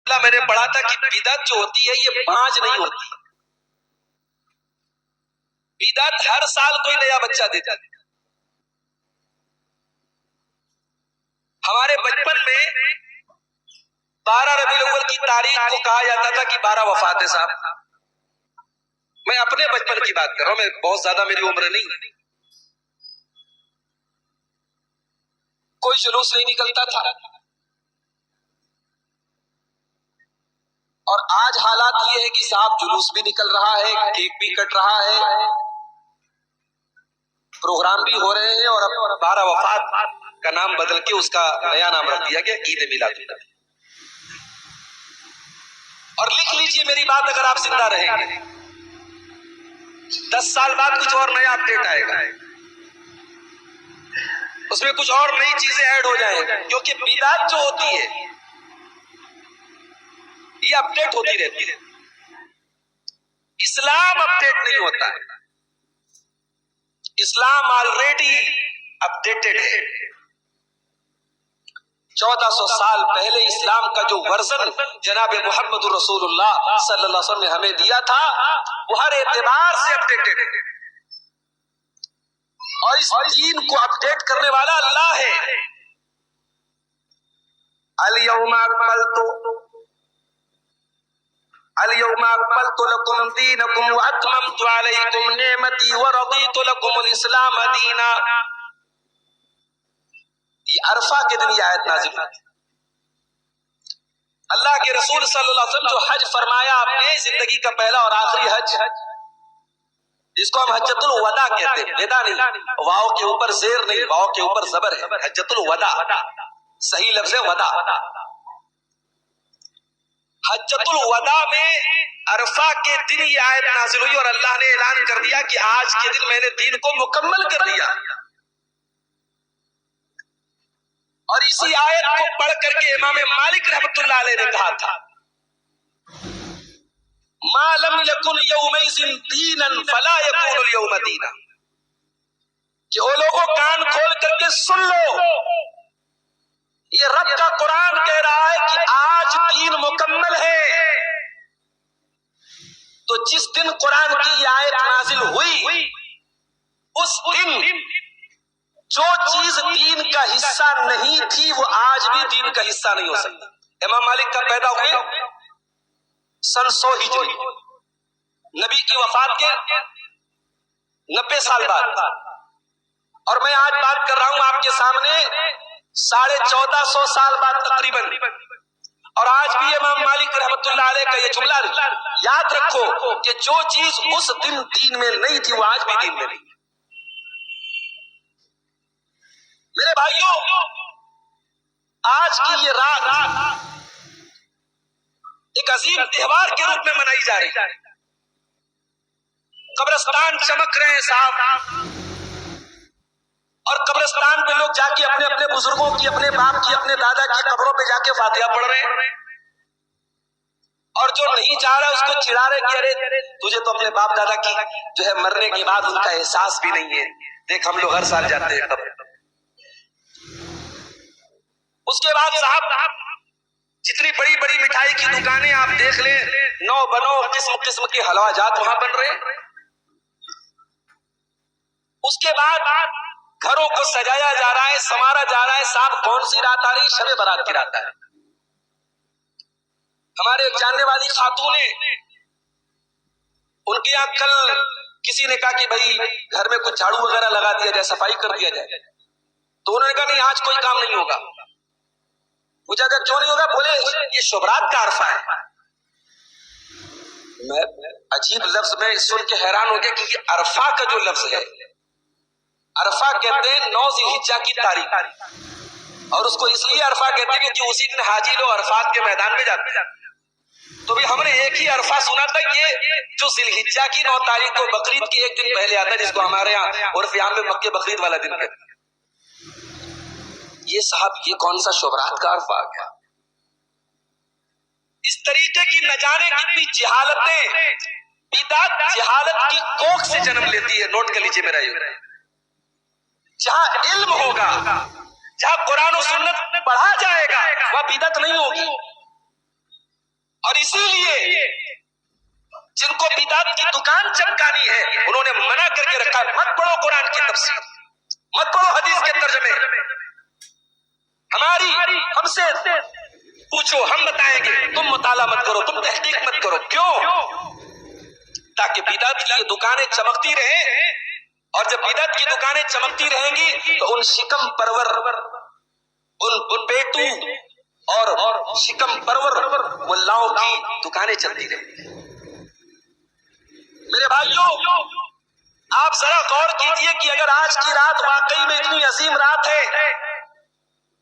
میں نے پڑھا تھا کہ بدعت جو ہوتی ہے یہ 5 نہیں ہوتی، بدعت ہر سال کوئی نیا بچہ دیتا ہے۔ ہمارے بچپن میں 12 ربیع الاول کی تاریخ کو کہا جاتا تھا کہ 12 وفات ہے صاحب۔ میں اپنے بچپن کی بات کر رہا ہوں، میں بہت زیادہ میری عمر نہیں، کوئی جلوس نہیں نکلتا تھا۔ اور آج حالات یہ ہے کہ صاحب جلوس بھی نکل رہا ہے، کیک بھی کٹ رہا ہے، پروگرام بھی ہو رہے ہیں، اور اب 12 وفات کا نام بدل کے اس کا نیا نام رکھ دیا گیا عید میلاد النبی۔ اور لکھ لیجئے میری بات، اگر آپ زندہ رہیں گے 10 سال بعد کچھ اور نیا اپڈیٹ آئے گا، اس میں کچھ اور نئی چیزیں ایڈ ہو جائیں گی، کیونکہ بدعت جو ہوتی ہے یہ اپڈیٹ ہوتی رہتی ہے، اسلام اپڈیٹ نہیں ہوتا ہے، اسلام آلریڈی اپڈیٹڈ ہے۔ 1400 سال پہلے اسلام کا جو ورژن جناب محمد رسول اللہ صلی اللہ علیہ وسلم نے ہمیں دیا تھا وہ ہر اعتبار سے اپڈیٹڈ ہے، اور اس دین کو اپڈیٹ کرنے والا اللہ ہے۔ اليوم اکملت لکم دینکم واتممت علیکم نعمتی ورضیت لکم الاسلام دینا۔ یہ عرفہ کے دن یہ آیت نازل ہوئی۔ اللہ کے رسول صلی اللہ علیہ وسلم جو حج فرمایا آپ نے، زندگی کا پہلا اور آخری حج، جس کو ہم حجۃ الوداع کہتے ہیں، ودا نہیں، واو کے اوپر زیر نہیں، واو کے اوپر زبر ہے، حجۃ الوداع، صحیح لفظ ہے ودا۔ حجۃ الوداع میں عرفہ کے دن یہ آیت نازل ہوئی، اور اللہ نے اعلان کر دیا کہ آج کے دن میں نے دین کو مکمل کر دیا۔ اور اسی آیت کو پڑھ کر کے امام مالک رحمۃ اللہ علیہ نے کہا تھا ما لم یکن یومئذ دینا فلا یکون اليوم دینا، کہ وہ لوگوں کان کھول کر کے سن لو، یہ رب کا قرآن کہہ رہا ہے کہ آج دین مکمل ہے۔ تو جس دن قرآن کی یہ آیت نازل ہوئی اس دن جو چیز دین کا حصہ نہیں تھی وہ آج بھی دین کا حصہ نہیں ہو سکتا۔ امام مالک کا پیدا ہوئے سن 100 ہجری، نبی کی وفات کے 90 سال بعد، اور میں آج بات کر رہا ہوں آپ کے سامنے 1450 سال بعد تقریباً، اور آج بھی امام مالک رحمۃ اللہ علیہ کا یہ جملہ یاد رکھو کہ جو چیز اس دن دین میں نہیں تھی وہ آج بھی دین میں نہیں۔ میرے بھائیوں، آج کی یہ رات ایک عظیم تہوار کے روپ میں منائی جا رہی ہے، قبرستان چمک رہے ہیں صاحب، اور قبرستان پہ لوگ جا کے اپنے اپنے بزرگوں کی، اپنے باپ کی، اپنے دادا کی قبروں پہ جا کے فاتحہ پڑھ رہے ہیں، اور جو نہیں جا رہا اس کو چڑھا رہے کہ ارے تجھے تو اپنے باپ دادا کی جو ہے مرنے کے بعد ان کا احساس بھی نہیں ہے، دیکھ ہم لوگ ہر سال جاتے ہیں قبر۔ اس کے بعد صاحب جتنی بڑی بڑی مٹھائی کی دکانیں آپ دیکھ لیں، نو بنو قسم قسم کے حلوہ جات وہاں بن رہے ہیں۔ اس کے بعد گھروں کو سجایا جا رہا ہے، سنوارا جا رہا ہے۔ صاحب کون سی رات آ رہی؟ شب برات کی رات ہے۔ ہمارے ایک جاننے والی خاتون ہے، ان کے یہاں کل کسی نے کہا کہ بھائی گھر میں کچھ جھاڑو وغیرہ لگا دیا جائے، صفائی کر دیا جائے، تو انہوں نے کہا نہیں آج کوئی کام نہیں ہوگا۔ پوچھا کہ کیوں نہیں ہوگا؟ بولے یہ شبرات کا عرفہ ہے۔ میں عجیب لفظ میں سن کے حیران ہو گیا کہ یہ عرفہ کا جو لفظ ہے، عرفہ کہتے ہیں 9 ذی الحجہ کی تاریخ، اور اس کو اس لیے عرفہ کہتے ہیں کہ اسی دن حاجی لوگ عرفات کے میدان میں جاتے ہیں۔ تو بھی ہم نے ایک ہی عرفہ سنا تھا، یہ جو ذی الحجہ کی 9 تاریخ کو بقرعید کے ایک دن پہلے آتا ہے، جس کو ہمارے یہاں عرف عام میں مکہ بقرعید والا دن کہتے ہیں۔ یہ صاحب یہ کون سا شبرات کا عرفہ آ گیا؟ اس طریقے کی نہ جانے کتنی جہالتیں، بدعت جہالت کی کوکھ سے جنم لیتی ہے۔ نوٹ کر لیجیے میرا یہ، جہاں علم ہوگا، جہاں قرآن و سنت پڑھا جائے گا، وہاں بدعت نہیں ہوگی۔ بدعت کی دکان چمکانی ہے، انہوں نے منع کر کے رکھا ہے، مت پڑھو قرآن کی تفسیر، مت پڑھو حدیث کے ترجمے، ہم سے پوچھو، ہم بتائیں گے، تم مطالعہ مت کرو، تم تحقیق مت کرو. کیوں؟ تاکہ بدعت کی دکانیں چمکتی رہیں، اور جب بدعت کی دکانیں چمکتی رہیں گی تو ان شکم پرور، ان پیٹو اور شکم پرور ملاؤں کی دکانیں چلتی رہیں گی. میرے بھائیوں، آپ ذرا غور کیجئے کہ اگر آج کی رات واقعی میں اتنی عظیم رات ہے،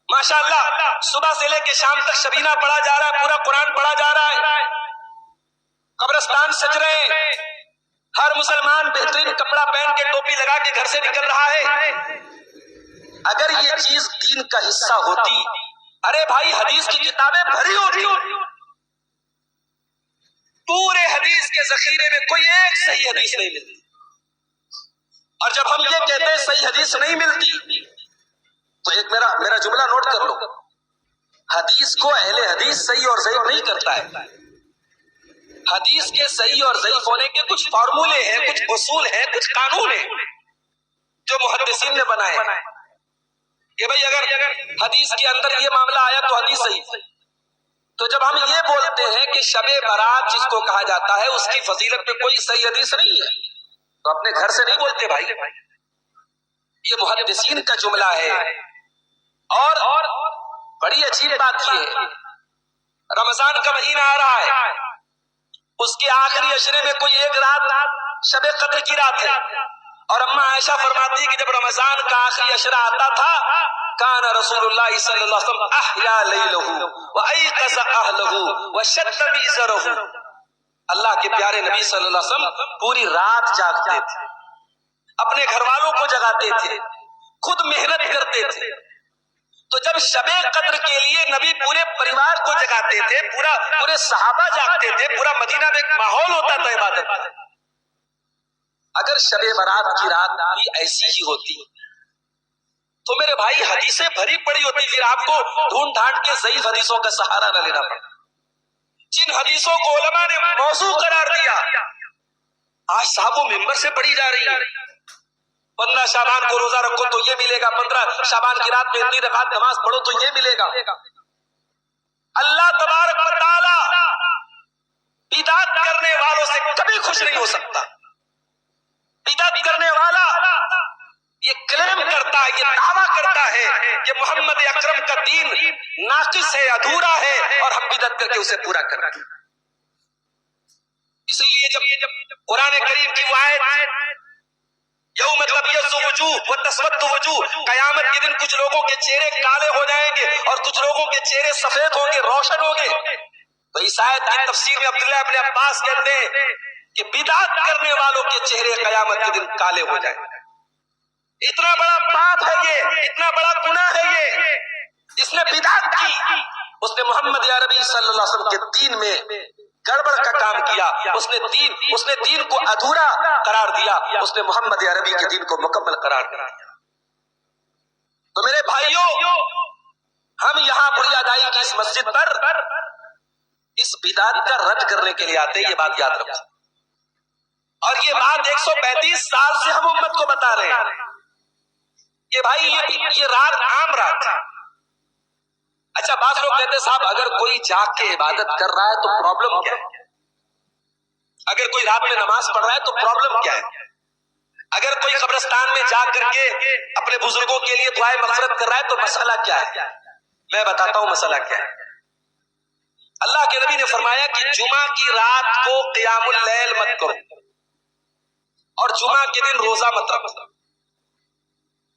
ماشاءاللہ صبح سے لے کے شام تک شبینہ پڑھا جا رہا ہے، پورا قرآن پڑھا جا رہا ہے، قبرستان سج رہے ہیں، ہر مسلمان بہترین کپڑا پہن کے ٹوپی لگا کے گھر سے نکل رہا ہے. اگر یہ چیز دین کا حصہ ہوتی، ارے بھائی حدیث کی کتابیں بھری ہوتی، پورے حدیث کے ذخیرے میں کوئی ایک صحیح حدیث نہیں ملتی. اور جب ہم یہ کہتے ہیں صحیح حدیث نہیں ملتی، تو ایک میرا جملہ نوٹ کر لو، حدیث کو اہل حدیث صحیح اور ضعیف نہیں کرتا ہے. حدیث کے صحیح اور ضعیف ہونے کے کچھ فارمولے ہیں، کچھ اصول ہیں، کچھ قانون ہیں جو محدثین نے بنائے ہیں کہ بھئی اگر حدیث کے اندر یہ معاملہ آیا تو حدیث صحیح. تو جب ہم یہ بولتے ہیں کہ شب برات جس کو کہا جاتا ہے اس کی فضیلت میں کوئی صحیح حدیث نہیں ہے، تو اپنے گھر سے نہیں بولتے بھائی، یہ محدثین کا جملہ ہے. اور بڑی عجیب بات یہ ہے، رمضان کا مہینہ آ رہا ہے، اس کے آخری عشرے میں کوئی ایک رات شب قدر کی رات ہے، اور اماں عائشہ فرماتی ہے کہ جب رمضان کا آخری عشرہ آتا تھا، کان رسول اللہ صلی اللہ علیہ وسلم احیا لیلہ وایقظ اہلہ وشد میزرہ. اللہ کے پیارے نبی صلی اللہ علیہ وسلم پوری رات جاگتے تھے، اپنے گھر والوں کو جگاتے تھے، خود محنت کرتے تھے. تو جب شب قدر کے لیے نبی پورے پریوار کو جگاتے تھے، پورے صحابہ جاگتے تھے، پورا مدینہ میں ایک ماحول ہوتا تھا عبادت کا. اگر شب برات کی رات بھی ایسی ہی ہوتی تو میرے بھائی حدیثیں بھری پڑی ہوتی، پھر آپ کو ڈھونڈ ڈھانڈ کے ضعیف حدیثوں کا سہارا نہ لینا پڑتا. جن حدیثوں کو علماء نے موضوع قرار دیا، آج صاحب وہ ممبر سے پڑھی جا رہی ہے. 15 شعبان کو روزہ رکھو تو یہ ملے گا، 15 شعبان کی رات میں اتنی رکعت نماز پڑھو تو یہ ملے گا. اللہ تبارک و تعالی بدعت کرنے والوں سے کبھی خوش نہیں ہو سکتا. بدعت کرنے والا یہ کلیم کرتا ہے، یہ دعویٰ کرتا ہے کہ محمد اکرم کا دین ناقص ہے، ادھورا ہے، اور ہم بدعت کر کے اسے پورا کر رہے ہیں. اسی لیے جب قرآن کریم کی وہ آیت یوم تبیض وجوہ وتسود وجوہ، قیامت کے دن کچھ لوگوں کے چہرے کالے ہو جائیں گے اور کچھ لوگوں کے چہرے سفید ہوں گے، روشن ہوں گے. تو اس آیت کی تفسیر میں عبداللہ ابن عباس کہتے ہیں کہ بدعت کرنے والوں کے چہرے قیامت کے دن کالے ہو جائیں گے. اتنا بڑا پاپ ہے یہ، اتنا بڑا گناہ ہے یہ، جس نے بدعت کی، اس نے محمد عربی صلی اللہ علیہ وسلم کے دین میں گڑبڑ کا کام کیا، اس نے دین کو ادھورا قرار دیا، اس نے محمد عربی کے دین کو مکمل قرار دیا. تو میرے بھائیوں، ہم یہاں بڑی ادائی کی اس مسجد پر اس بدعت کا رد کرنے کے لیے آتے ہیں، یہ بات یاد رکھو. اور یہ بات 135 سال سے ہم امت کو بتا رہے ہیں کہ بھائی یہ رات عام رات ہے. اچھا بعض لوگ کہتے ہیں صاحب اگر کوئی جاگ کے عبادت کر رہا ہے تو پرابلم کیا ہے؟ اگر کوئی رات میں نماز پڑھ رہا ہے تو پرابلم کیا ہے؟ اگر کوئی قبرستان میں جا کر کے اپنے بزرگوں کے لیے دعائیں مغفرت کر رہا ہے تو مسئلہ کیا ہے؟ میں بتاتا ہوں مسئلہ کیا ہے. اللہ کے نبی نے فرمایا کہ جمعہ کی رات کو قیام اللیل مت کرو اور جمعہ کے دن روزہ مت رکھو.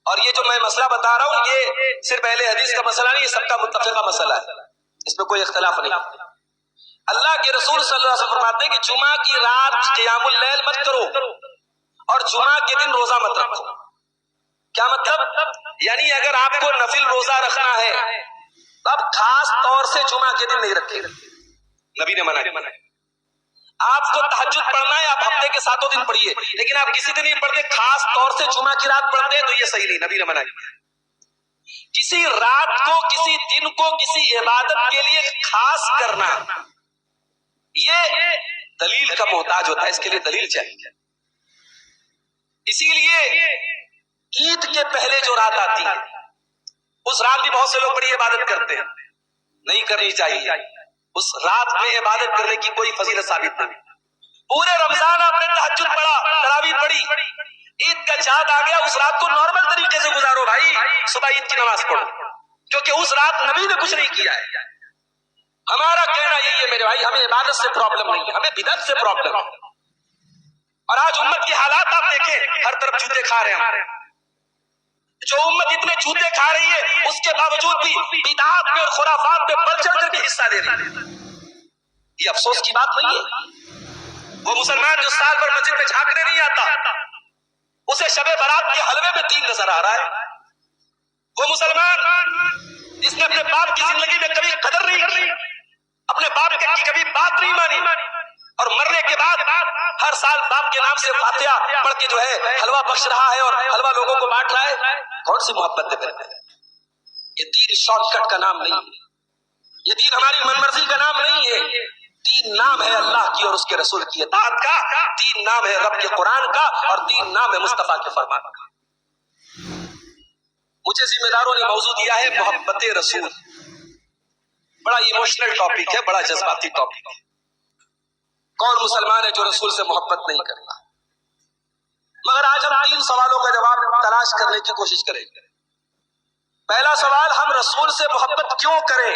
اور یہ جو میں مسئلہ بتا رہا ہوں یہ صرف اہل حدیث کا مسئلہ نہیں، یہ سب کا متفقہ مسئلہ ہے، اس میں کوئی اختلاف نہیں. اللہ کے رسول صلی اللہ علیہ وسلم فرماتے ہیں کہ جمعہ کی رات قیام اللیل مت کرو اور جمعہ کے دن روزہ مت رکھو. کیا مطلب؟ یعنی اگر آپ کو نفل روزہ رکھنا ہے تو آپ خاص طور سے جمعہ کے دن نہیں رکھیں، نبی نے منع کیا. آپ کو تہجد پڑھنا ہے آپ ہفتے کے 7 دن پڑھیے، لیکن آپ کسی دن نہیں پڑھتے، خاص طور سے جمعہ کی رات پڑھتے ہیں تو یہ صحیح نہیں، نبی نے منع کیا. کسی رات کو، کسی دن کو کسی عبادت کے لیے خاص کرنا، یہ دلیل کا محتاج ہوتا ہے، اس کے لیے دلیل چاہیے. اسی لیے عید کے پہلے جو رات آتی ہے اس رات بھی بہت سے لوگ بڑی عبادت کرتے ہیں. نہیں کرنی چاہیے. اس رات میں عبادت کرنے کی کوئی فضیلت ثابت نہیں. پورے رمضان آپ نے تہجد پڑھا، تراویح پڑھی، عید کا چاند آ گیا، اس رات کو نارمل طریقے سے گزارو بھائی. صبح عید کی نماز پڑھو، کیونکہ اس رات نبی نے کچھ نہیں کیا ہے. ہمارا کہنا یہی ہے میرے بھائی، ہمیں عبادت سے پرابلم نہیں ہے، ہمیں بدعت سے پرابلم ہے. اور آج امت کی حالات آپ دیکھیں، ہر طرف جوتے کھا رہے ہیں. جو امت اتنے جوتے کھا رہی ہے اس کے باوجود بھی بدعات پہ اور خرافات پہ بڑھ چڑھ کر کے حصہ لے رہی ہے. یہ افسوس کی بات نہیں ہے. وہ مسلمان جو سال بھر مسجد میں جھانکنے نہیں آتا، اسے شب برات کے حلوے میں دین نظر آ رہا ہے. وہ مسلمان جس نے اپنے باپ کی زندگی میں کبھی قدر نہیں کی، اپنے باپ کی کبھی بات نہیں مانی، اور مرنے کے بعد ہر سال باپ کے نام سے فاتحہ پڑھ کے جو ہے حلوہ بخش رہا ہے اور حلوہ لوگوں کو بانٹ رہا ہے. کون سی محبت ہے پھر؟ یہ دین شارٹ کٹ کا نام نہیں ہے، یہ دین ہماری من مرضی کا نام نہیں ہے. دین نام ہے اللہ کی اور اس کے رسول کی اطاعت کا، دین نام ہے رب کے قرآن کا، اور دین نام ہے مصطفیٰ کے فرمان کا. مجھے ذمہ داروں نے موضوع دیا ہے محبت رسول. بڑا ایموشنل ٹاپک ہے، بڑا جذباتی ٹاپک ہے. کون مسلمان ہے جو رسول سے محبت نہیں کرتا؟ مگر آج ہم 3 سوالوں کا جواب تلاش کرنے کی کوشش کریں گے. پہلا سوال، ہم رسول سے محبت کیوں کریں؟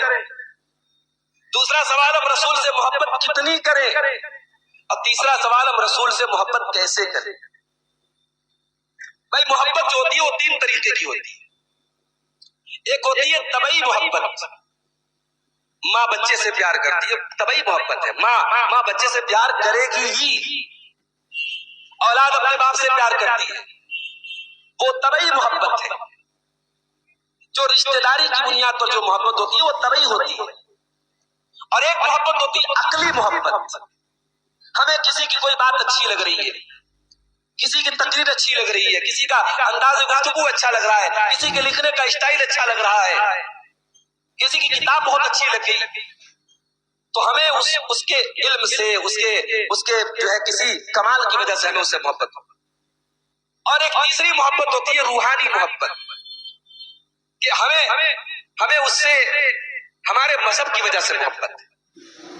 دوسرا سوال، ہم رسول سے محبت کتنی کریں؟ اور تیسرا سوال، ہم رسول سے محبت کیسے کریں؟ بھائی محبت جو ہوتی ہے وہ 3 طریقے کی ہوتی ہے. ایک ہوتی ہے طبعی محبت، ماں بچے سے پیار کرتی ہے، طبعی محبت ہے. ماں بچے سے پیار کرے گی ہی، اولاد اپنے باپ سے پیار کرتی ہے، وہ طبعی محبت ہے. جو رشتہ داری کی بنیاد پر جو محبت ہوتی ہے وہ طبعی ہوتی ہے. اور ایک محبت ہوتی ہے عقلی محبت. ہمیں کسی کی کوئی بات اچھی لگ رہی ہے، کسی کی تقریر اچھی لگ رہی ہے، کسی کا انداز گفتگو اچھا لگ رہا ہے، کسی کے لکھنے کا اسٹائل اچھا لگ رہا ہے، کسی کی کتاب بہت اچھی لگ گئی، تو ہمیں اس کے علم سے، اس کے جو ہے کسی کمال کی وجہ سے ہمیں اس سے محبت ہو. اور ایک تیسری محبت ہوتی ہے روحانی محبت، کہ ہمیں اس سے ہمارے مذہب کی وجہ سے محبت ہے.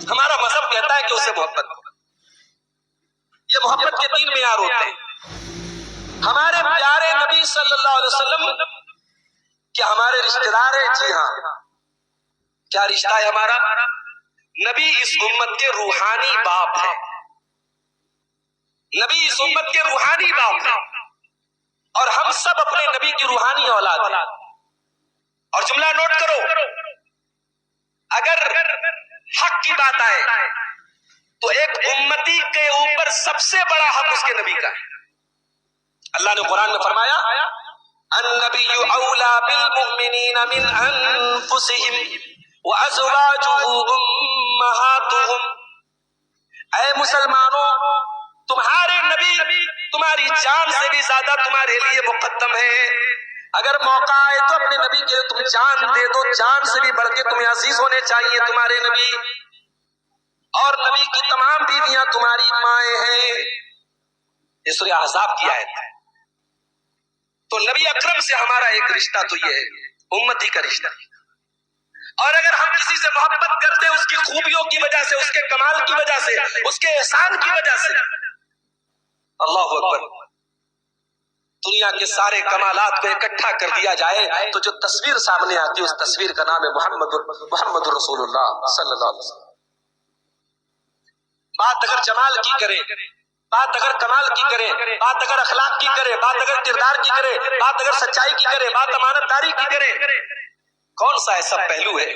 ہمارا مذہب کہتا ہے کہ اس سے محبت ہو. یہ محبت کے 3 معیار ہوتے ہیں. ہمارے پیارے نبی صلی اللہ علیہ وسلم کیا ہمارے رشتہ دار ہیں؟ جی ہاں. کیا رشتہ ہے ہمارا؟ نبی اس امت کے روحانی باپ ہے. نبی اس امت کے روحانی باپ ہے، اور ہم سب اپنے نبی کی روحانی اولاد ہیں. اور جملہ نوٹ کرو، اگر حق کی بات آئے تو ایک امتی کے اوپر سب سے بڑا حق اس کے نبی کا ہے. اللہ نے قرآن میں فرمایا النبی اولا بالمؤمنین من انفسهم وازواجه امہاتهم. اے مسلمانوں، تمہارے نبی تمہاری جان سے بھی زیادہ تمہارے لیے مقدم ہے. اگر موقع آئے تو اپنے نبی کے لیے تم جان دے دو، جان سے بھی بڑھ کے تمہیں عزیز ہونے چاہیے تمہارے نبی. اور نبی کی تمام بیویاں تمہاری مائیں ہیں. یہ سورہ احزاب کی آیت ہے. تو نبی اکرم سے ہمارا ایک رشتہ تو یہ ہے امتی کا رشتہ. اور اگر ہم کسی سے محبت کرتے ہیں اس کی خوبیوں کی وجہ سے، اس کے کمال کی وجہ سے، اس کے احسان کی وجہ سے، اللہ اکبر، دنیا کے سارے کمالات کو اکٹھا کر دیا جائے تو جو تصویر سامنے آتی ہے اس تصویر کا نام ہے محمد رسول اللہ صلی اللہ علیہ وسلم. بات اگر جمال کی کرے، بات اگر کمال کی کرے، بات اگر اخلاق کی کرے، بات اگر کردار کی کرے، بات اگر سچائی کی کرے، بات امانت داری کی کرے، کون سا ایسا پہلو ہے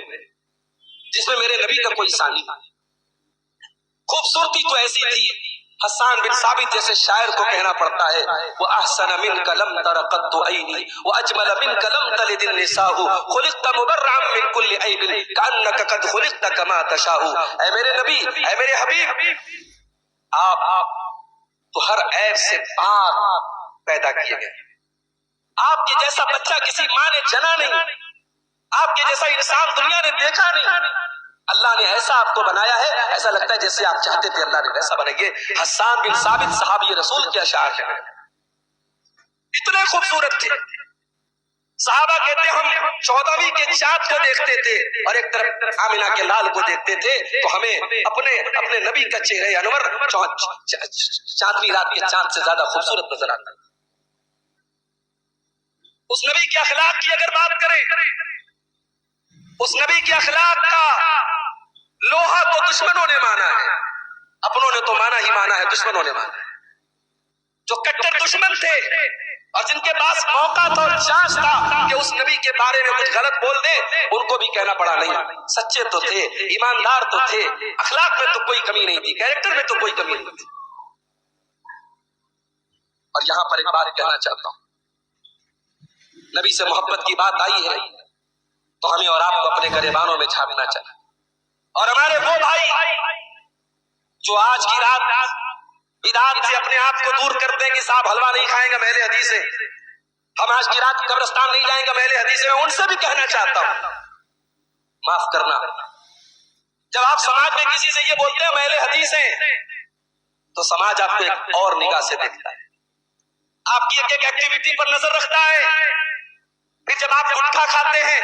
جس میں میرے نبی کا کوئی ثانی؟ خوبصورتی تو ایسی تھی، حسان بن ثابت جیسے شاعر کو کہنا پڑتا ہے وَأَحْسَنَ مِنْكَ لَمْ تَرَ قَطُّ عَيْنِي وَأَجْمَلَ مِنْكَ لَمْ تَلِدِ النِّسَاءُ خُلِقْتَ مُبَرَّأً مِنْ كُلِّ عَيْبٍ كَأَنَّكَ قَدْ خُلِقْتَ كَمَا تَشَاءُ. اے میرے نبی، اے میرے حبیب، آپ تو ہر عیب سے پاک پیدا کیے گئے. آپ کے جیسا بچہ کسی ماں نے جنا نہیں، آپ کے جیسا انسان دنیا نے دیکھا نہیں. اللہ نے ایسا آپ کو بنایا ہے، ایسا لگتا ہے جیسے آپ چاہتے تھے اللہ نے ویسا بنے گے۔ حسان بن ثابت صحابی رسول کے اشعار ہیں، اتنے خوبصورت تھے۔ صحابہ کہتے ہم 14ویں کے چاند کو دیکھتے تھے اور ایک طرف آمنہ کے لال کو دیکھتے تھے تو ہمیں اپنے نبی کا چہرہ انور چاندنی رات کے چاند سے زیادہ خوبصورت نظر آتا۔ اس نبی کے اخلاق کی اگر بات کریں، اس نبی کے اخلاق کا لوہا تو دشمنوں نے مانا ہے، اپنوں نے تو مانا ہی مانا ہے، دشمنوں نے مانا ہے۔ جو کٹر دشمن تھے اور جن کے پاس موقع تھا اور چانس تھا کہ اس نبی کے بارے میں کچھ غلط بول دے، ان کو بھی کہنا پڑا نہیں، سچے تو تھے، ایماندار تو تھے، اخلاق میں تو کوئی کمی نہیں تھی، کیریکٹر میں تو کوئی کمی نہیں تھی۔ اور یہاں پر ایک بات کہنا چاہتا ہوں، نبی سے محبت کی بات آئی ہے تو ہمیں اور آپ کو اپنے گریبانوں میں جھانکنا چاہیے۔ اور ہمارے وہ بھائی جو آج کی رات بدعات سے اپنے آپ کو دور کرتے ہیں کہ صاحب حلوہ نہیں کھائیں گے، اہل حدیث ہے، ہم آج کی رات قبرستان نہیں جائیں گے، اہل حدیث ہے، ان سے بھی کہنا چاہتا ہوں معاف کرنا، جب آپ سماج میں کسی سے یہ بولتے ہیں ہم اہل حدیث ہیں تو سماج آپ کو ایک اور نگاہ سے دیکھتا ہے، آپ کی ایک ایک ایکٹیویٹی پر نظر رکھتا ہے۔ پھر جب آپ گٹکا کھاتے ہیں،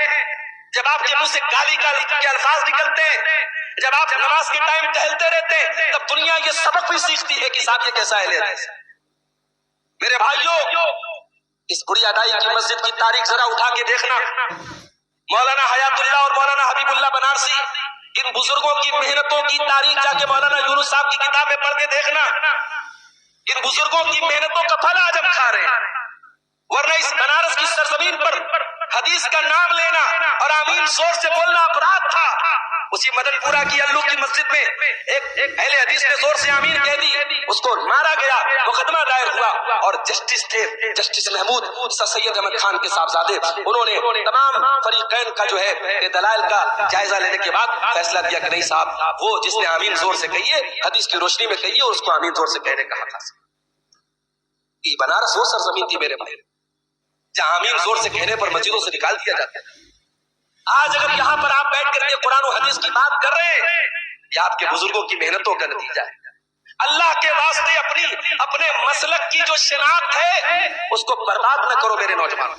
جب آپ کے منہ سے گالی کے الفاظ نکلتے ہیں، جب آپ نماز کے ٹائم ٹہلتے رہتے ہیں، تب دنیا یہ سبق بھی سیکھتی ہے کہ صاحب یہ کیسا اہل حدیث ہے۔ میرے بھائیوں، اس بڑی ادائی کی مسجد کی تاریخ ذرا اٹھا کے دیکھنا، مولانا حیات اللہ اور مولانا حبیب اللہ بنارسی، ان بزرگوں کی محنتوں کی تاریخ جا کے مولانا یونس صاحب کی کتابیں پڑھ کے دیکھنا، ان بزرگوں کی محنتوں کا پھل آج ہم کھا رہے ہیں، ورنہ اس بنارس کی سرزمین پر حدیث کا نام لینا اور آمین زور سے بولنا اپرادھ تھا۔ اسی مدن پورہ کی الو کی مسجد میں ایک اہل حدیث نے زور سے آمین کہہ دی، اس کو مارا گیا، مقدمہ دائر ہوا، اور جسٹس تھے جسٹس محمود سر سید احمد خان کے صاحبزادے، انہوں نے تمام فریقین کا جو ہے دلائل کا جائزہ لینے کے بعد فیصلہ دیا کہ نہیں صاحب، وہ جس نے آمین زور سے کہی ہے حدیث کی روشنی میں کہی ہے، اس کو آمین زور سے کہنے کا حق حاصل۔ یہ بنارس وہ سرزمین تھی میرے بھائی جہاں آمین زور سے کہنے پر مسجدوں سے نکال دیا جاتا ہے۔ آج اگر یہاں پر آپ بیٹھ کر کے قرآن و حدیث کی بات کر رہے ہیں، یہ آپ کے بزرگوں کی محنتوں کا نتیجہ ہے۔ اللہ کے واسطے اپنے مسلک کی جو شناخت ہے اس کو برباد نہ کرو میرے نوجوان۔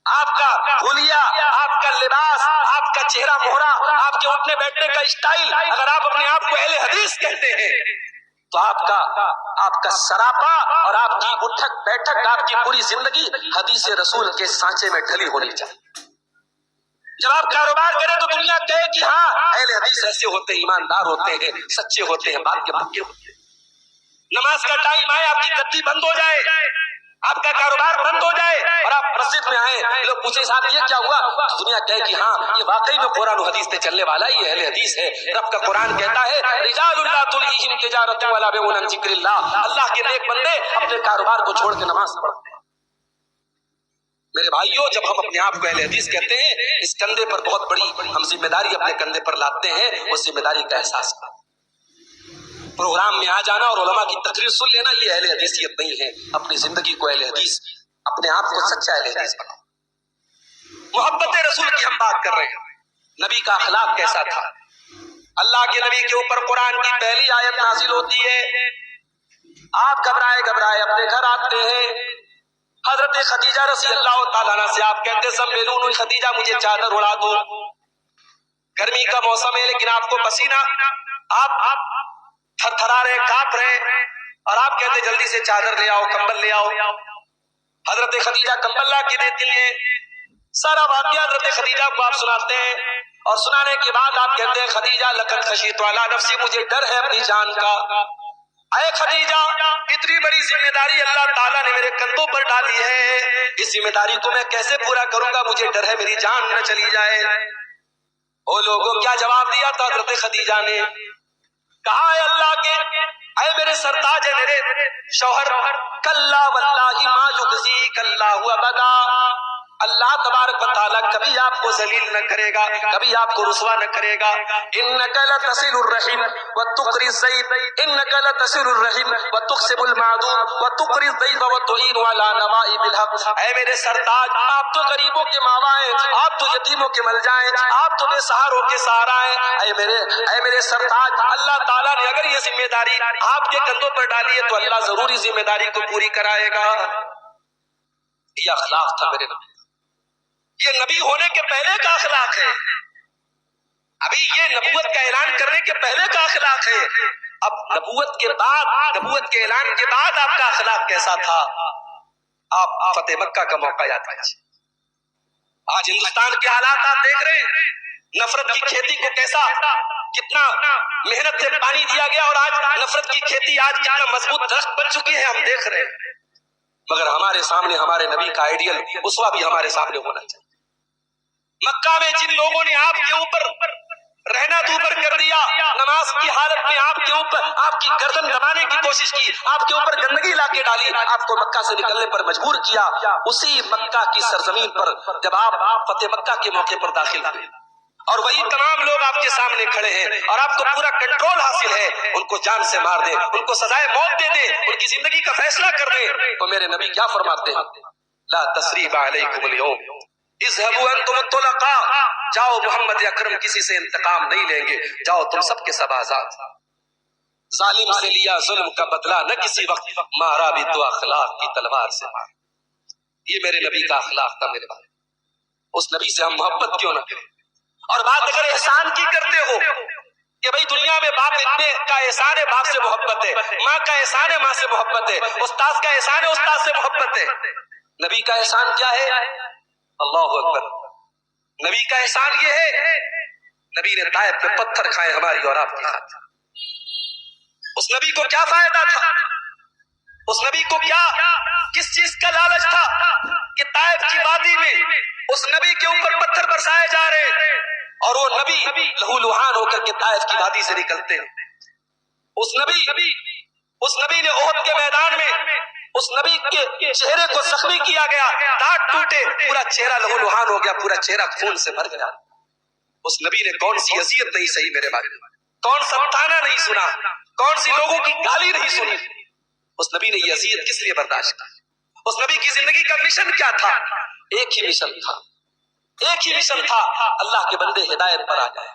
آپ کا حلیہ، آپ کا لباس، آپ کا چہرہ مہرا، آپ کے اٹھنے بیٹھنے کا اسٹائل، اگر آپ اپنے آپ کو اہل حدیث کہتے ہیں تو آپ کا سراپا اور آپ کی اٹھک بیٹھک، آپ کی پوری زندگی حدیث رسول کے سانچے میں ڈھلی ہونی چاہیے۔ جب آپ کاروبار کریں تو دنیا کہے کہ ہاں اہل حدیث ایسے ہوتے ہیں، ایماندار ہوتے ہیں، سچے ہوتے ہیں، بات کے پکے ہوتے ہیں۔ نماز کا ٹائم آئے، آپ کی گدی بند ہو جائے، آپ کا کاروبار بند ہو جائے اور آپ مسجد میں آئے، لوگ پوچھے صاحب یہ کیا ہوا، دنیا کہے کہ ہاں یہ واقعی میں قرآن و حدیث پہ چلنے والا ہے، یہ اہل حدیث ہے۔ رب کا قرآن کہتا ہے رجال لا تلہیہم تجارۃ ولا بیع عن ذکر اللہ، اللہ کے نیک بندے اپنے کاروبار کو چھوڑ کے نماز پڑھتے ہیں۔ میرے بھائیوں، جب ہم اپنے آپ کو اہل حدیث کہتے ہیں، اس کندھے پر بہت بڑی ہم ذمہ داری اپنے کندھے پر لاتے ہیں، اس ذمہ داری کا احساس کریں۔ پروگرام میں آ جانا اور علماء کی تقریر سن لینا یہ اہل حدیثیت نہیں ہے۔ اپنی زندگی کو اہل حدیث، اپنے آپ کو سچا اہل حدیث بناؤ۔ محبت رسول کی ہم بات کر رہے ہیں، نبی کا اخلاق کیسا تھا؟ اللہ کے نبی کے اوپر قرآن کی پہلی آیت نازل ہوتی ہے، آپ گھبرائے اپنے گھر آتے ہیں، حضرت خدیجہ رضی اللہ تعالیٰ عنہ سے آپ کہتے سمیلون خدیجہ مجھے چادر اڑا دو، گرمی کا موسم ہے لیکن آپ کو پسینہ، آپ تھر تھرا رہے، کانپ رہے، اور آپ کہتے جلدی سے چادر لے آؤ، کمبل لے آؤ۔ حضرت خدیجہ کمبل لا کے دیتی ہیں، سارا واقعہ حضرت خدیجہ کو آپ سناتے ہیں، اور سنانے کے بعد آپ کہتے ہیں خدیجہ لقد خشیت علی نفسی، مجھے ڈر ہے اپنی جان کا۔ اے خدیجہ، اتنی بڑی ذمہ داری اللہ تعالیٰ نے میرے کندھوں پر ڈالی ہے، اس ذمہ داری کو میں کیسے پورا کروں گا، مجھے ڈر ہے میری جان نہ چلی جائے۔ وہ لوگوں کیا جواب دیا تھا حضرت خدیجہ نے؟ کہا اے اللہ کے، اے میرے سرتاج ہے، میرے شوہر، کلا واللہ ما یخزیک اللہ ابدا، اللہ تبارک و تعالیٰ کبھی آپ کو ذلیل نہ کرے گا، کبھی آپ کو رسوا نہ کرے گا. انک لتصل الرحم وتقری الضیف، انک لتصل الرحم وتقسم المعدوم وتقری الضیف وتعین علی نوائب الحق. اے میرے سرتاج، آپ تو غریبوں کے ماوا ہیں، آپ تو یتیموں کے ملجا ہیں، آپ تو بے سہاروں کے سہارا ہیں. اے میرے سرتاج، اللہ تعالیٰ نے اگر یہ ذمہ داری آپ کے کندھوں پر ڈالی ہے تو اللہ ضروری ذمہ داری کو پوری کرائے گا. یہ اخلاق تھا میرے نبی، یہ نبی ہونے کے پہلے کا اخلاق ہے. ابھی یہ نبوت کا اعلان کرنے کے پہلے کا اخلاق ہے. اب نبوت کے بعد، نبوت کے اعلان کے بعد آپ کا اخلاق کیسا تھا؟ آپ فتح مکہ کا موقع یاد کیجیے. آج ہندوستان کے حالات آپ دیکھ رہے ہیں، نفرت کی کھیتی کو کیسا، کتنا محنت سے پانی دیا گیا اور آج نفرت کی کھیتی آج کتنا مضبوط درخت بن چکی ہے، ہم دیکھ رہے ہیں. مگر ہمارے سامنے ہمارے نبی کا آئیڈیل اسوا بھی ہمارے سامنے ہونا چاہیے. مکہ میں جن لوگوں نے آپ کے اوپر رہنا دوبر کر دیا، نماز کی حالت میں آپ کے اوپر آپ کی گردن دبانے کی کوشش کی، آپ کے اوپر گندگی لا کے ڈالی، آپ کو مکہ سے نکلنے پر مجبور کیا، اسی مکہ کی سرزمین پر جب آپ فتح مکہ کے موقع پر داخل ہوئے اور وہی تمام لوگ آپ کے سامنے کھڑے ہیں اور آپ کو پورا کنٹرول حاصل ہے، ان کو جان سے مار دیں، ان کو سزائے موت دے دیں، ان کی زندگی کا فیصلہ کر دیں، تو میرے نبی کیا فرماتے ہیں؟ لا تثریب علیکم اليوم اذهبوا انتم الطلقاء، جاؤ محمد اکرم کسی سے انتقام نہیں لیں گے، جاؤ تم سب کے سب آزاد. ظالم سے لیا ظلم کا بدلہ، نہ کسی وقت مارا بھی تو اخلاق کی تلوار سے مار. یہ میرے نبی کا اخلاق تھا. میرے بھائی، اس نبی سے ہم محبت کیوں نہ کریں؟ اور بات اگر احسان کی کرتے ہو کہ بھئی دنیا میں باپ اتنے کا احسان ہے، باپ سے محبت ہے، ماں کا احسان ہے، ماں سے محبت ہے، استاد کا احسان ہے، استاد سے محبت ہے. نبی کا احسان کیا ہے؟ اللہ اکبر. نبی کا احسان یہ ہے، نبی نے طائف پہ پتھر کھائے ہماری اور آپ کی خاطر. اس نبی کو کیا فائدہ تھا؟ اس نبی کو کیا، کس چیز کا لالچ تھا کہ طائف کی وادی میں اس نبی کے اوپر پتھر برسائے جا رہے اور وہ نبی لہو لہان ہو کر کے طائف کی وادی سے نکلتے ہیں. اس نبی نے احد کے میدان میں اس نبی کے چہرے کو زخمی کیا گیا، دانت ٹوٹے، پورا چہرہ لہو لہان ہو گیا، پورا چہرہ خون سے بھر گیا. اس نبی نے کون سی اذیت نہیں سہی میرے بھائی، کون سا تانا نہیں سنا، کون سی لوگوں کی گالی نہیں سنی. اس نبی نے یہ اذیت کس لیے برداشت کی؟ اس نبی کی زندگی کا مشن کیا تھا؟ ایک ہی مشن تھا، ایک ہی مشن تھا، اللہ کے بندے ہدایت پر آ جائے.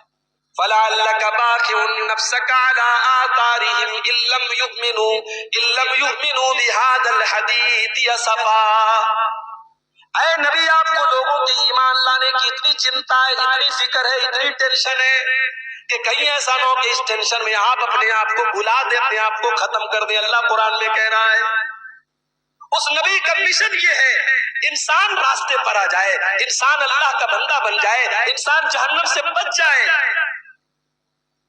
فَلَعَلَّكَ بَاخِعٌ نَفْسَكَ عَلَىٰ آثَارِهِمْ إِن لَّمْ يُؤْمِنُوا بِهَٰذَا الْحَدِيثِ أَسَفًا. اے نبی، آپ کو لوگوں کے ایمان لانے کی اتنی چنتا ہے، اتنی فکر ہے، اتنی ٹینشن ہے کہ کہیں ایسا نہ ہو کہ اس ٹینشن میں آپ اپنے آپ کو بھلا دیں، اپنے آپ کو ختم کر دیں. اللہ قرآن میں کہہ رہا ہے اس نبی کا مشن یہ ہے انسان راستے پر آ جائے، انسان اللہ کا بندہ بن جائے، انسان جہنم سے بچ جائے.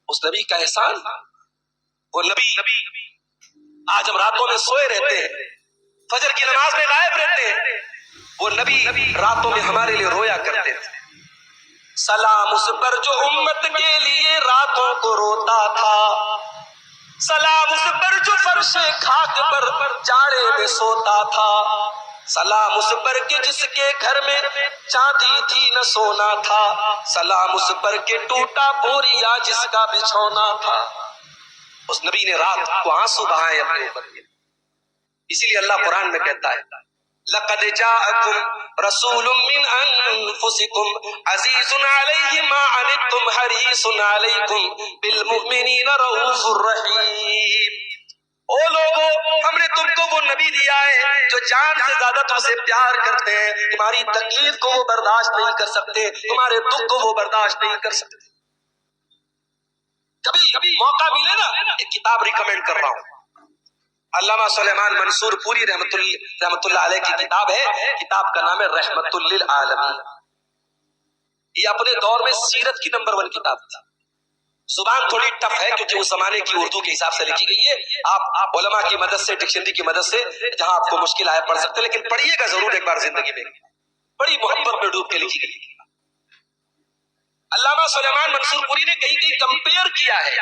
اس نبی کا احسان، وہ نبی آج ہم راتوں میں سوئے رہتے ہیں، فجر کی نماز میں غائب رہتے ہیں، وہ نبی راتوں میں ہمارے لیے رویا کرتے تھے. سلام اس پر جو امت کے لیے راتوں کو روتا تھا، سلام اس پر جو فرش خاک پر جاڑے میں سوتا تھا، سلام اس پر کہ جس کے گھر میں چاندی تھی نہ سونا تھا، سلام اس پر کہ ٹوٹا بوریا جس کا بچھونا تھا. اس نبی نے رات کو آنسو بہائے اپنے اوپر. اسی لیے اللہ قرآن میں کہتا ہے لَقَدْ جَاءَكُمْ رَسُولٌ مِّنْ أَنفُسِكُمْ عَزِيزٌ عَلَيْهِ مَا عَنِتُّمْ حَرِيصٌ عَلَيْكُمْ بِالْمُؤْمِنِينَ رَءُوفٌ رَحِيمٌ. او لوگو، ہم نے تم کو وہ نبی دیا ہے جو جان سے زیادہ تم سے پیار کرتے ہیں، تمہاری تکلیف کو وہ برداشت نہیں کر سکتے، تمہارے دکھ کو وہ برداشت نہیں کر سکتے. کبھی موقع ملے نا، ایک کتاب ریکمینڈ کر رہا ہوں، علامہ سلیمان منصور پوری رحمت اللہ علیہ کی کتاب ہے، کتاب کا نام ہے رحمت للعالمین. یہ اپنے دور میں سیرت کی نمبر 1 کتاب تھی. زبان تھوڑی ٹف ہے کیونکہ اس زمانے کی اردو کے حساب سے لکھی گئی ہے. آپ علماء کی مدد سے، ڈکشنری کی مدد سے جہاں آپ کو مشکل آئے پڑھ سکتے، لیکن پڑھیے گا ضرور ایک بار زندگی میں. بڑی محبت میں ڈوب کے لکھی گئی. علامہ سلیمان منصور پوری نے کہیں کمپیئر کیا ہے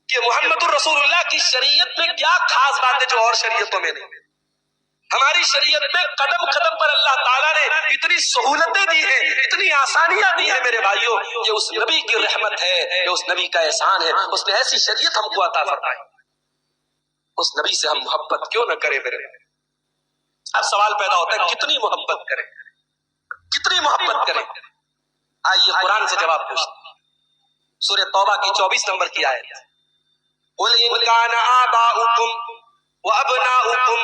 کہ محمد الرسول اللہ کی شریعت میں کیا خاص بات ہے جو اور شریعتوں میں نہیں. ہماری شریعت میں قدم قدم پر اللہ تعالیٰ نے اتنی سہولتیں دی ہیں، اتنی آسانیاں دی ہیں میرے بھائیوں، یہ اس نبی کی رحمت ہے، یہ اس نبی کا احسان ہے، اس نے ایسی شریعت ہم کو عطا فرمائی، اس نبی سے ہم محبت کیوں نہ کریں میرے بھائی؟ اب سوال پیدا ہوتا ہے کتنی محبت کریں، کتنی محبت کریں؟ آئیے قرآن سے جواب پوچھتے ہیں، سورہ توبہ کی 24 نمبر کی آیت، قُلْ إِنْ كَانَ آبَاؤُكُمْ وَأَبْنَاؤُكُمْ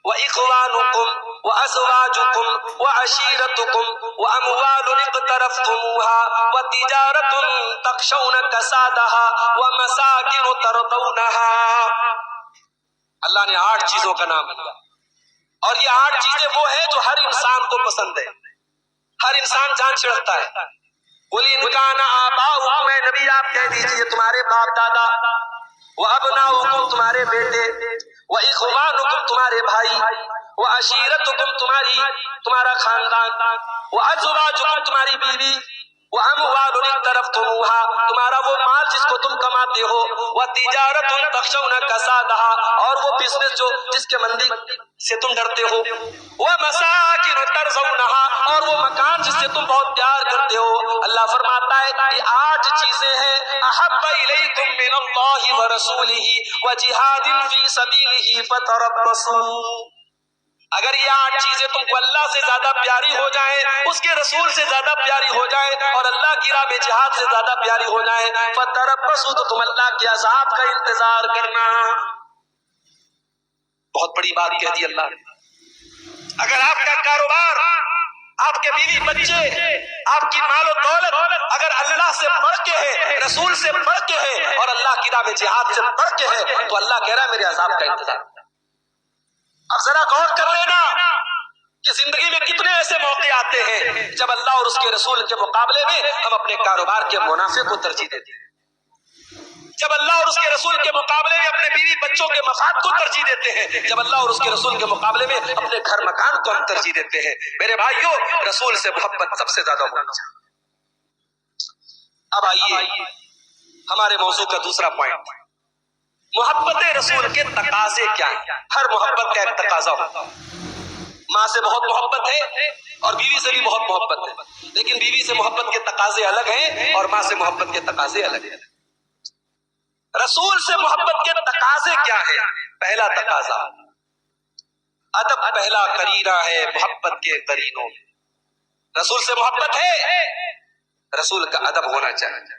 وَإِخْوَانُكُمْ وَأَزْوَاجُكُمْ وَعَشِيرَتُكُمْ وَأَمْوَالٌ اقْتَرَفْتُمُوهَا وَتِجَارَةٌ تَخْشَوْنَ كَسَادَهَا وَمَسَاكِنُ تَرْضَوْنَهَا۔ اللہ نے 8 چیزوں کا نام لیا، اور یہ 8 چیزیں وہ ہیں جو ہر انسان کو پسند ہے، ہر انسان جان چھڑکتا ہے۔ قُلْ إِنْ كَانَ آبَاؤُكُمْ، اے نبی آپ کہہ دیجئے تمہارے باپ دادا، وَأَبْنَاؤُكُمْ تمہارے بیٹے، وَإِخْوَانُكُمْ تمہارے بھائی، وَعَشِيرَتُكُمْ تمہارا خاندان، وَأَزْوَاجُكُمْ تمہاری بیوی، وَأَمْوَالٌ اقْتَرَفْتُمُوهَا تمہارا وہ مال جس کو تم کماتے ہو، وَتِجَارَةٌ تَخْشَوْنَ كَسَادَهَا اور وہ بزنس جو جس کے مندی سے تم ڈرتے ہو، وَمَسَاكِنُ تَرْضَوْنَهَا اور وہ مکان جس سے تم بہت پیار کرتے ہو۔ اللہ فرماتا ہے یہ 8 چیزیں ہیں، أَحَبَّ إِلَيْكُم مِّنَ اللَّهِ وَرَسُولِهِ وَجِهَادٍ فِي سَبِيلِهِ فَتَرَبَّصُوا۔ اگر یہ 8 چیزیں تم کو اللہ سے زیادہ پیاری ہو جائیں، اس کے رسول سے زیادہ پیاری ہو جائیں، اور اللہ کی راہ میں جہاد سے زیادہ پیاری ہو جائیں، فَتَرَبَّصُوا تو تم اللہ کے عذاب کا انتظار کرنا۔ بہت بڑی بات کہہ دی اللہ نے۔ اگر آپ کا کاروبار، آپ کے بیوی بچے، آپ کی مال و دولت اگر اللہ سے بڑھ کے ہے، رسول سے بڑھ کے ہے، اور اللہ کی راہ میں جہاد سے بڑھ کے ہے، تو اللہ کہہ رہا ہے میرے عذاب کا انتظار۔ اب ذرا غور کر لینا کہ زندگی میں کتنے ایسے موقع آتے ہیں جب اللہ اور اس کے رسول کے مقابلے میں ہم اپنے کاروبار کے منافع کو ترجیح دیتے ہیں، جب اللہ اور اس کے رسول کے مقابلے میں اپنے بیوی بچوں کے مفاد کو ترجیح دیتے ہیں، جب اللہ اور اس کے رسول کے مقابلے میں اپنے گھر مکان کو ہم ترجیح دیتے ہیں۔ میرے بھائیوں، رسول سے محبت سب سے زیادہ ہونی چاہیے۔ اب آئیے ہمارے موضوع کا دوسرا پوائنٹ، محبت رسول کے تقاضے کیا ہیں؟ ہر محبت کا ایک تقاضا ہوتا ہے۔ ماں سے بہت محبت ہے اور بیوی سے بھی بہت محبت ہے، لیکن بیوی سے محبت کے تقاضے الگ ہیں اور ماں سے محبت کے تقاضے الگ ہیں۔ رسول سے محبت کے تقاضے کیا ہیں؟ پہلا تقاضا ادب پہلا قرینہ ہے محبت کے قرینوں میں۔ رسول سے محبت ہے، رسول کا ادب ہونا چاہیے۔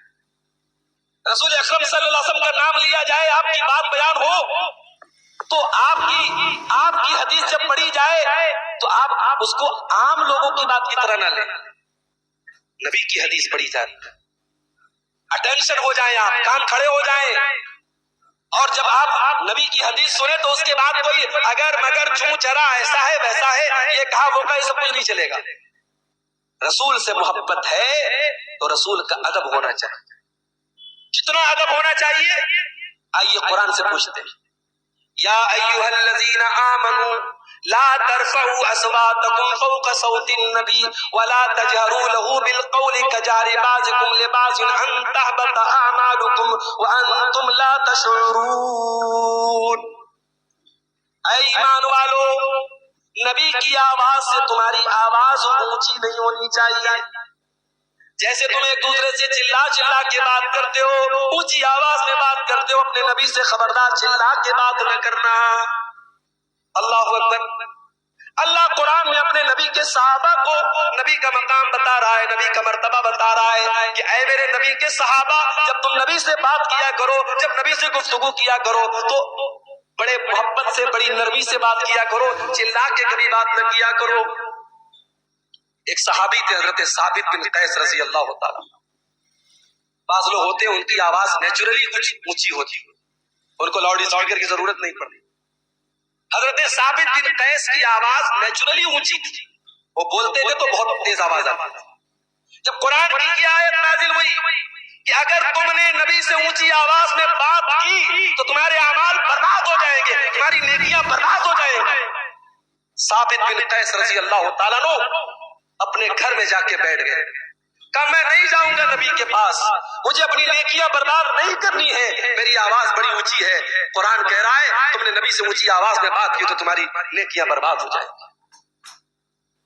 رسول اکرم صلی اللہ علیہ وسلم کا نام لیا جائے، آپ کی بات بیان ہو تو آپ کی حدیث جب پڑھی جائے تو آپ اس کو عام لوگوں کی بات کی طرح نہ لیں، نبی کی حدیث پڑھی جائے، اٹینشن ہو جائیں، آپ کان کھڑے ہو جائیں، اور جب آپ نبی کی حدیث سنیں تو اس کے بعد کوئی اگر مگر چوں چرا ایسا ہے ویسا ہے یہ کہا وہ کہا، یہ سب کچھ نہیں چلے گا۔ رسول سے محبت ہے تو رسول کا ادب ہونا چاہیے۔ کتنا ادب ہونا چاہیے؟ آئیے قرآن سے پوچھتے ہیں، یا ایھا الذین آمنوا لا ترفعوا اصواتکم فوق صوت النبی ولا تجہروا له بالقول کجہر بعضکم لبعض ان تحبط اعمالکم وانتم لا تشعرون۔ اے ایمان والو، نبی کی آواز سے تمہاری آواز اونچی نہیں ہونی چاہیے، جیسے تم ایک دوسرے سے چلا چلا کے بات کرتے ہو، اونچی آواز میں بات کرتے ہو، اپنے نبی سے خبردار چلا کے بات نہ کرنا۔ اللہ اکبر۔ اللہ قرآن میں اپنے نبی کے صحابہ کو نبی کا مقام بتا رہا ہے، نبی کا مرتبہ بتا رہا ہے کہ اے میرے نبی کے صحابہ، جب تم نبی سے بات کیا کرو، جب نبی سے گفتگو کیا کرو تو بڑے محبت سے، بڑی نرمی سے بات کیا کرو، چلا کے کبھی بات نہ کیا کرو۔ ایک صحابی تھے حضرت ثابت بن قیس رضی اللہ تعالیٰ۔ بعض لوگ ہوتے ہیں ان کی آواز نیچرلی کچھ اونچی ہوتی ہے، ان کو لاؤڈ اسپیکر کی ضرورت نہیں پڑتی۔ حضرت ثابت بن قیس کی آواز نیچرلی اونچی تھی، وہ بولتے تھے تو بہت تیز آواز آتی تھی۔ جب قرآن کی یہ آیت نازل ہوئی کہ اگر تم نے نبی سے اونچی آواز میں بات کی تو تمہارے اعمال برباد ہو جائیں گے، تمہاری نیکیاں برباد ہو جائیں گے، ثابت بن قیس رضی اللہ تعالیٰ عنہ اپنے گھر میں جا کے بیٹھ گئے، کہا میں نہیں جاؤں گا نبی کے پاس، مجھے اپنی نیکیاں برباد نہیں کرنی ہے، میری آواز بڑی اونچی ہے. قرآن کہہ رہا ہے تم نے نبی سے اونچی آواز میں بات کی تو تمہاری نیکیاں برباد ہو جائیں.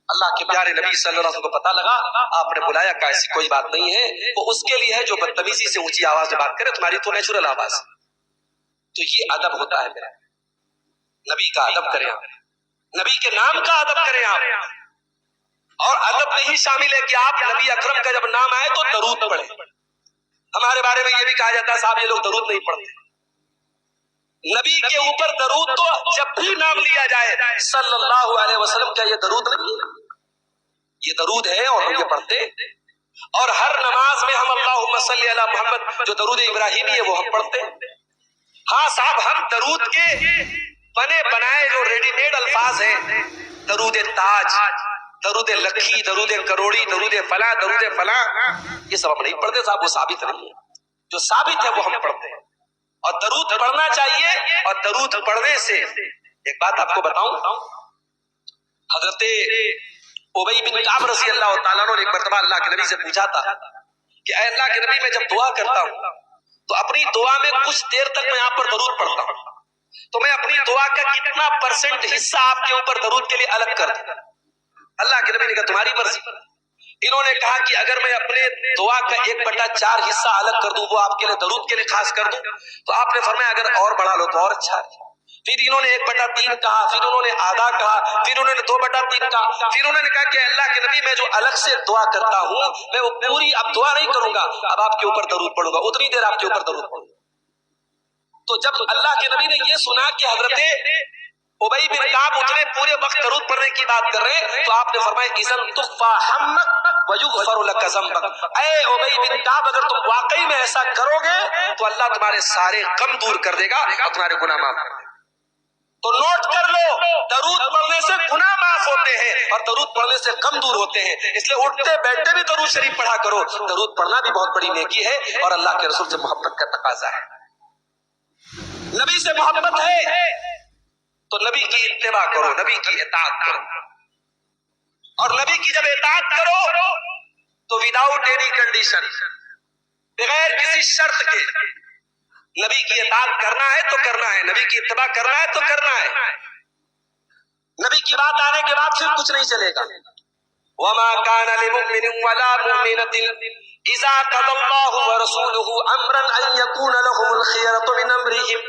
اللہ کے پیارے نبی صلی اللہ علیہ وسلم کو پتا لگا آپ نے بلایا کہ ایسی کوئی بات نہیں ہے، وہ اس کے لیے ہے جو بدتمیزی سے اونچی آواز میں بات کرے، تمہاری تو نیچرل آواز. تو یہ ادب ہوتا ہے میرا. نبی کا ادب کریں آپ، نبی کے نام کا ادب کریں آپ. اور ادب نہیں شامل ہے کہ آپ نبی اکرم کا جب نام آئے تو درود پڑھیں. ہمارے بارے میں یہ بھی کہا جاتا ہے صاحب یہ لوگ درود نہیں پڑھتے. نبی کے اوپر درود تو جب بھی نام لیا جائے صلی اللہ علیہ وسلم کا یہ درود نہیں ہے، یہ درود ہے اور ہم یہ پڑھتے. اور ہر نماز میں ہم اللہم صلی علی محمد جو درود ابراہیمی ہے وہ ہم پڑھتے. ہاں صاحب ہم درود کے بنے بنائے جو ریڈی میڈ الفاظ ہیں، درود تاج، درود لکھی، درود کروڑی، درود فلاں، درود فلاں، یہ سب ہم نہیں پڑھتے صاحب، وہ ثابت نہیں ہے. جو ثابت ہے وہ ہم پڑھتے ہیں اور درود پڑھنا چاہیے. اور درود پڑھنے سے ایک بات آپ کو بتاؤں، حضرت ابی بن کعب رضی اللہ تعالیٰ عنہ نے ایک مرتبہ اللہ کے نبی سے پوچھا تھا کہ اے اللہ کے نبی میں جب دعا کرتا ہوں تو اپنی دعا میں کچھ دیر تک میں آپ پر درود پڑھتا ہوں، تو میں اپنی دعا کا کتنا پرسنٹ حصہ آپ کے اوپر درود کے لیے الگ کر دوں؟ اللہ کے نبی نے کہا تمہاری مرضی. انہوں نے کہا کہ اگر میں اپنے دعا کا 1/4 حصہ الگ کر دوں، وہ آپ کے لیے درود کے لیے خاص کر دوں، تو آپ نے فرمایا اگر اور بڑھا لو تو اور اچھا ہے. پھر انہوں نے 1/3 کہا، پھر انہوں نے آدھا کہا، پھر انہوں نے 2/3 کہا، پھر انہوں نے کہا کہ اللہ کے نبی میں جو الگ سے دعا کرتا ہوں میں وہ پوری اب دعا نہیں کروں گا، اب آپ کے اوپر درود پڑھوں گا، اتنی دیر آپ کے اوپر درود پڑھوں گا. تو جب اللہ کے نبی نے یہ سنا کہ حضرت ابی بن کعب اتنے پورے وقت درود پڑھنے کی بات کر رہے ہیں تو آپ نے فرمایا اذن تخفى حمک ویغفر لك ذنبک. اے ابی بن کعب اگر تم واقعی میں ایسا کرو گے تو اللہ تمہارے سارے غم دور کر دے گا اور تمہارے گناہ معاف کر دے گا. تو نوٹ کر لو درود پڑھنے سے گناہ معاف ہوتے ہیں اور درود پڑھنے سے غم دور ہوتے ہیں. اس لیے اٹھتے بیٹھتے بھی درود شریف پڑھا کرو. درود پڑھنا بھی بہت بڑی نیکی ہے اور اللہ کے رسول سے محبت کا تقاضا ہے. نبی سے محبت ہے تو نبی کی اتباع کرو، نبی کی اطاعت کرو. اور نبی کی جب اطاعت کرو تو وداؤٹ اینی کنڈیشن، بغیر کسی شرط کے نبی کی اطاعت کرنا ہے تو کرنا ہے، نبی کی اتباع کرنا ہے تو کرنا ہے. نبی کی بات آنے کے بعد پھر کچھ نہیں چلے گا. وما كان لمؤمن ولا مؤمنة اذا قضى الله ورسوله امرا ان يكون لهم الخيرة من امرهم.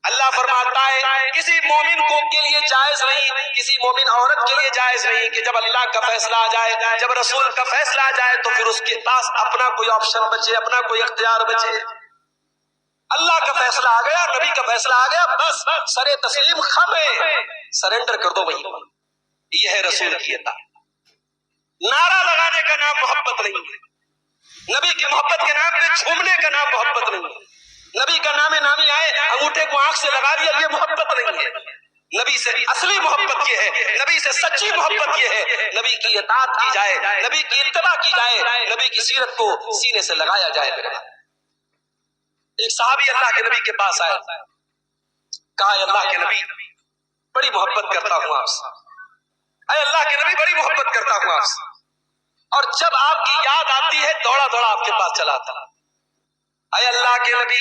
اللہ فرماتا ہے کسی مومن کو کے لیے جائز نہیں، کسی مومن عورت کے لیے جائز نہیں کہ جب اللہ کا فیصلہ آ جائے، جب رسول کا فیصلہ آ جائے تو پھر اس کے پاس اپنا کوئی آپشن بچے، اپنا کوئی اختیار بچے. اللہ کا فیصلہ آ گیا، نبی کا فیصلہ آ گیا، بس سر تسلیم خم ہے، سرنڈر کر دو. وہی یہ ہے رسول کی اطاعت. نعرہ لگانے کا نام محبت نہیں ہے، نبی کی محبت کے نام پہ جھومنے کا نام محبت نہیں ہے. نبی کا نام نامی آئے انگوٹھے کو آنکھ سے لگا دیا، یہ محبت نہیں ہے. نبی سے اصلی محبت یہ ہے، نبی سے سچی محبت یہ ہے نبی کی اطاعت کی جائے، نبی کی اتباع کی جائے، نبی کی سیرت کو سینے سے لگایا جائے. میرے ایک صحابی اللہ کے نبی کے پاس آئے، کہا اللہ کے نبی بڑی محبت کرتا ہوں آپ سے، اے اللہ کے نبی بڑی محبت کرتا ہوں آپ سے، اور جب آپ کی یاد آتی ہے دوڑا دوڑا آپ کے پاس چلا آتا. اے اللہ کے نبی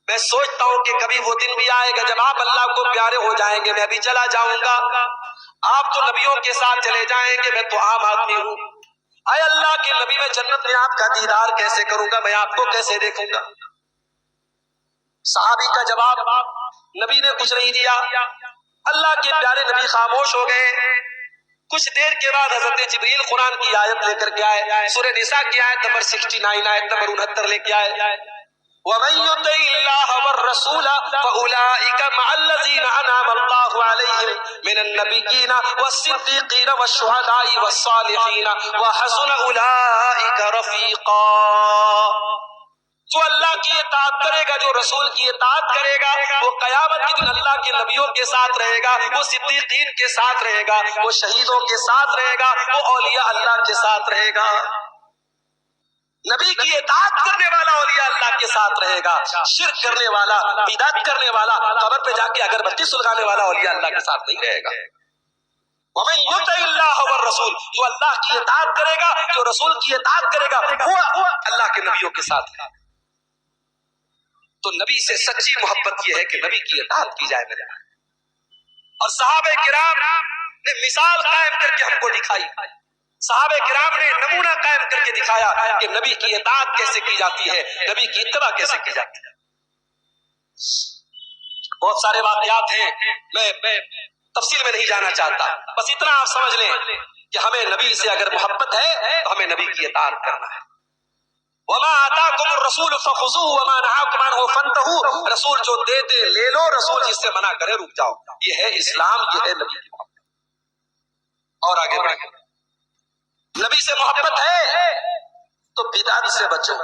میں سوچتا ہوں کہ کبھی وہ دن بھی آئے گا جب آپ اللہ کو پیارے ہو جائیں گے، میں بھی چلا جاؤں گا، آپ تو نبیوں کے ساتھ چلے جائیں گے، میں تو عام آدمی ہوں. اے اللہ کے نبی میں جنت میں آپ کا دیدار کیسے کروں گا، میں آپ کو کیسے دیکھوں گا؟ صحابی کا جواب نبی نے کچھ نہیں دیا. اللہ کے پیارے نبی خاموش ہو گئے. کچھ دیر کے بعد حضرت جبریل قرآن کی آیت لے کر کے آئے، سورہ نساء کی آیت نمبر 69 آیت نمبر 69 لے کے آئے. وَمَن يُطِعِ اللَّهَ وَالرَّسُولَ فَأُولَٰئِكَ مَعَ الَّذِينَ أَنْعَمَ اللَّهُ عَلَيْهِم مِّنَ النَّبِيِّينَ وَالصِّدِّيقِينَ وَالشُّهَدَاءِ وَالصَّالِحِينَ وَحَسُنَ أُولَٰئِكَ رَفِيقًا. جو اللہ کی اطاعت کرے گا، جو رسول کی اطاعت کرے گا، وہ قیامت کے دن اللہ کے نبیوں کے ساتھ رہے گا، وہ صدیقین کے ساتھ رہے گا، وہ شہیدوں کے ساتھ رہے گا، وہ اولیاء اللہ کے ساتھ رہے گا. نبی کی اطاعت کرنے والا اولیاء اللہ کے ساتھ رہے گا، شرک کرنے والا، بدعت کرنے والا، قبر پہ جا کے اگربتی سلگانے والا اولیاء اللہ کے ساتھ نہیں رہے گا. وَمَن يُطِعِ اللَّهَ وَالرَّسُولَ، جو اللہ کی اطاعت کرے گا، جو رسول کی اطاعت کرے گا، وہ اللہ کے نبیوں کے ساتھ ہے. تو نبی سے سچی محبت یہ ہے کہ نبی کی اطاعت کی جائے میرے. اور صحابہ کرام نے مثال قائم کر کے ہم کو دکھائی، صحابہ کرام نے نمونہ قائم کر کے دکھایا کہ نبی کی اطاعت کیسے کی جاتی ہے، نبی کی اتباع کیسے کی جاتی ہے. بہت سارے واقعات ہیں، میں تفصیل میں نہیں جانا چاہتا، بس اتنا آپ سمجھ لیں کہ ہمیں نبی سے اگر محبت ہے تو ہمیں نبی کی اطاعت کرنا ہے. وما آتاکم الرسول فخذوه وما نهاکم عنہ فانتہوا، رسول جو دے دے لے لو، رسول جس سے منع کرے رک جاؤ. یہ ہے اسلام، یہ ہے نبی کی محبت. اور آگے بڑھیں، نبی سے محبت ہے تو بدعت سے بچو،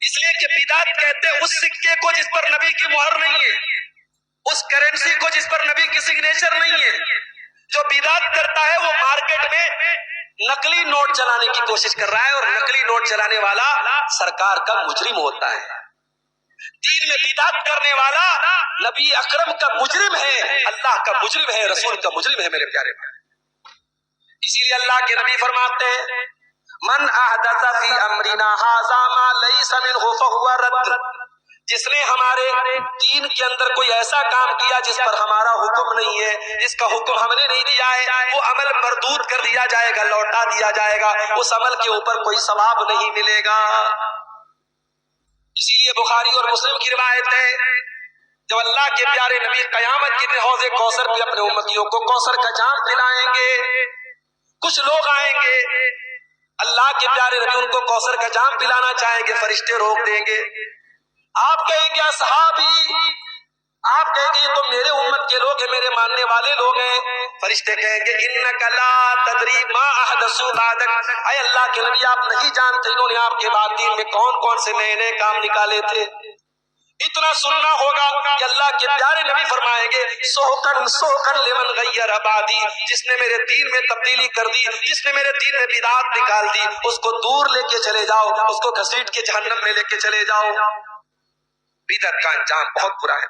اس لیے کہ بدعت کہتے ہیں اس سکے کو جس پر نبی کی مہر نہیں ہے، اس کرنسی کو جس پر نبی کی سگنیچر نہیں ہے. جو بدعت کرتا ہے وہ مارکیٹ میں نقلی نوٹ چلانے کی کوشش کر رہا ہے، اور نقلی نوٹ چلانے والا سرکار کا مجرم ہوتا ہے. دین میں بدعت کرنے والا نبی اکرم کا مجرم ہے، اللہ کا مجرم ہے، رسول کا مجرم ہے میرے پیارے بھائی. اسی لیے اللہ کے نبی فرماتے ہیں من احدث فی امرنا ھذا ما لیس منہ فہو رد، جس نے ہمارے دین کے اندر کوئی ایسا کام کیا جس پر ہمارا حکم نہیں ہے، جس کا حکم ہم نے نہیں دیا ہے، وہ عمل مردود کر دیا جائے گا، لوٹا دیا جائے گا، اس عمل کے اوپر کوئی ثواب نہیں ملے گا. اسی لیے بخاری اور مسلم کی روایت ہے جب اللہ کے پیارے نبی قیامت کے دن حوض کوثر پہ اپنے امتیوں کو کوثر کا جام پلائیں گے، کچھ لوگ آئیں گے، اللہ کے پیارے نبی ان کو کوثر کا جام پلانا چاہیں گے، فرشتے روک دیں گے. آپ کہیں گے اصحابی، آپ کہیں گے یہ تو میرے امت کے لوگ ہیں، میرے ماننے والے لوگ ہیں. فرشتے کہیں گے انک لا تدری ما احدثوا بعدک، اے اللہ کے نبی آپ نہیں جانتے انہوں نے آپ کے بعد دین میں کون کون سے نئے نئے کام نکالے تھے. اتنا سننا ہوگا کہ اللہ کے پیارے نبی فرمائیں گے سوکن سوکن لمن غیر بعدی، جس نے میرے دین میں تبدیلی کر دی، جس نے میرے دین میں بدعات نکال دی، اس کو دور لے کے چلے جاؤ، اس کو گھسیٹ کے جہنم میں لے کے چلے جاؤ. بدعت کا انجام بہت برا ہے.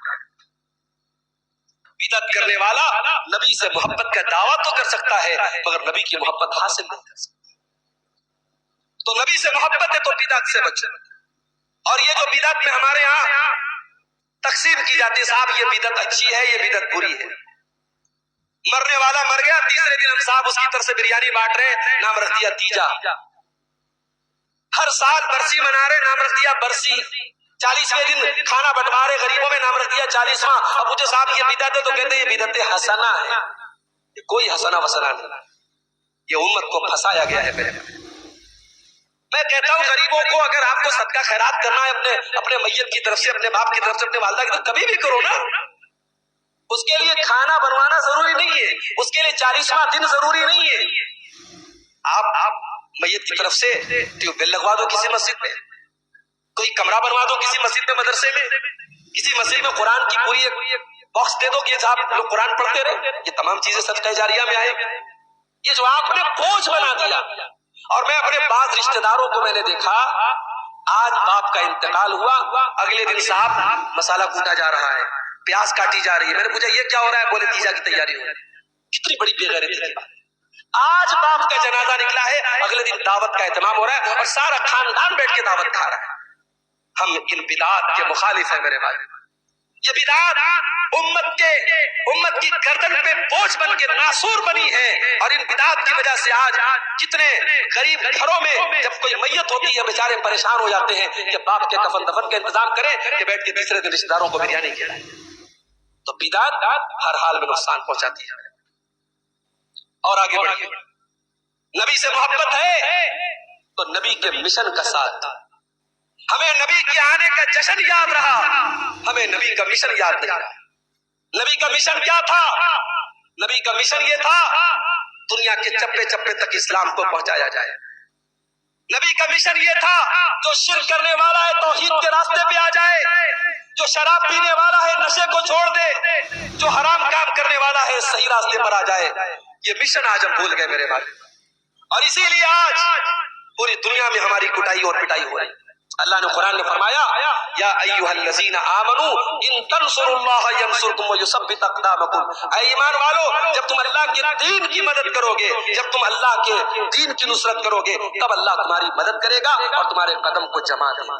بدعت کرنے والا نبی سے محبت کا دعویٰ تو کر سکتا ہے مگر نبی کی محبت حاصل نہیں کر سکتا. تو نبی سے محبت ہے تو بدعت سے بچو. اور یہ جو بدعت میں ہمارے ہاں تقسیم کی جاتی ہے، صاحب یہ بدعت اچھی ہے، یہ بدعت بری ہے. مرنے والا مر گیا، تیسرے دن ہم صاحب اس کی طرف سے بریانی بانٹ رہے ہیں، نام رکھ دیا تیجا. ہر سال برسی منا رہے، نام رکھ دیا برسی. 40ویں دن کھانا بنٹوارے غریبوں میں، نام رکھ دیا 40واں. اب مجھے صاحب یہ بدعت ہے تو کہتے ہیں یہ بدعت حسنہ ہے. یہ کوئی حسنہ وسنہ نہیں، یہ امت کو پھنسایا گیا ہے. میں کہتا ہوں غریبوں کو اگر آپ کو صدقہ خیرات کرنا ہے اپنے میت کی طرف سے، اپنے باپ کی طرف سے، اپنے والدہ کی طرف، کبھی بھی کرو نا. اس کے لیے کھانا بنوانا ضروری نہیں ہے، اس کے لیے 40واں دن ضروری نہیں ہے. آپ میت کی طرف سے ٹیوب ویل لگوا دو کسی مسجد میں، کوئی کمرہ بنوا دو کسی مسجد میں، مدرسے میں، کسی مسجد میں قرآن کی پوری ایک باکس دے دو کہ صاحب لوگ قرآن پڑھتے رہے. یہ تمام چیزیں صدقہ جاریہ میں آئے. یہ جو آپ نے بوجھ بنا دیا. اور میں اپنے بعض رشتہ داروں کو میں نے دیکھا، آج باپ کا انتقال ہوا، اگلے دن صاحب مسالہ کوٹا جا رہا ہے، پیاز کاٹی جا رہی ہے. میں نے پوچھا یہ کیا ہو رہا ہے؟ بولے تیجا کی تیاری ہو رہی ہے. کتنی بڑی بے غیرتی کی بات. آج باپ کا جنازہ نکلا ہے، اگلے دن دعوت کا اہتمام ہو رہا ہے اور سارا خاندان بیٹھ کے دعوت کھا رہا ہے. ہم ان بدعات کے مخالف ہیں میرے بھائی. یہ بدعات امت کی گردن پہ بوجھ بن کے ناسور بنی ہے. اور ان بدعات کی وجہ سے آج کتنے غریب گھروں میں جب کوئی میت ہوتی ہے بیچارے پریشان ہو جاتے ہیں کہ باپ کے کفن دفن کا انتظام کریں کہ بیٹھ کے تیسرے دن رشتہ داروں کو بریانی کھلائیں. تو بدعات ہر حال میں نقصان پہنچاتی ہے. اور آگے بڑھیے، نبی سے محبت ہے تو نبی کے مشن کا ساتھ. ہمیں نبی کے آنے کا جشن یاد رہا، ہمیں نبی کا مشن یاد نہیں رہا. نبی کا مشن کیا تھا؟ نبی کا مشن یہ تھا دنیا کے چپے چپے تک اسلام کو پہنچایا جائے. نبی کا مشن یہ تھا جو شرک کرنے والا ہے توحید کے راستے پہ آ جائے، جو شراب پینے والا ہے نشے کو چھوڑ دے، جو حرام کام کرنے والا ہے صحیح راستے پر آ جائے. یہ مشن آج ہم بھول گئے میرے بھائی. اور اسی لیے آج پوری دنیا میں ہماری کٹائی اور پٹائی ہو رہی. اللہ نے قرآن میں فرمایا یا ایھا الذین آمنوا ان تنصروا اللہ ینصرکم ویثبت اقدامکم. اے ایمان والو جب تم اللہ کے دین کی مدد کرو گے، جب تم اللہ کے دین کی نصرت کرو گے، تب اللہ تمہاری مدد کرے گا اور تمہارے قدم کو جما دے گا.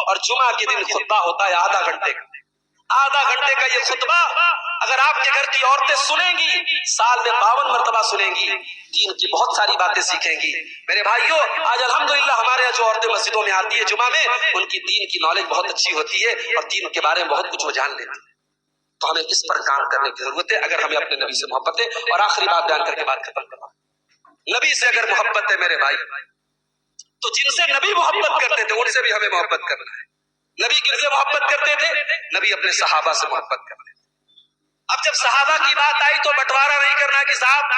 اور جمعہ کے دن خطبہ ہوتا ہے آدھا گھنٹے کا، آدھا گھنٹے کا یہ خطبہ اگر آپ کے گھر کی عورتیں سنیں گی، سال میں 52 مرتبہ سنیں گی، دین کی بہت ساری باتیں سیکھیں گی۔ میرے بھائیوں، آج الحمدللہ ہمارے یہاں جو عورتیں مسجدوں میں آتی ہے جمعہ میں، ان کی دین کی نالج بہت اچھی ہوتی ہے اور دین کے بارے میں بہت کچھ وہ جان لیتی ہے۔ تو ہمیں اس پر کام کرنے کی ضرورت ہے اگر ہمیں اپنے نبی سے محبت ہے۔ اور آخری بات بیان کر کے بات ختم کرنا، نبی سے اگر محبت ہے میرے بھائی، تو جن سے نبی محبت کرتے تھے ان سے بھی ہمیں محبت کرنا ہے۔ نبی کن سے محبت کرتے تھے؟ نبی اپنے صحابہ سے محبت کرتے تھے۔ اب جب صحابہ کی بات آئی تو بٹوارا نہیں کرنا کہ صاحب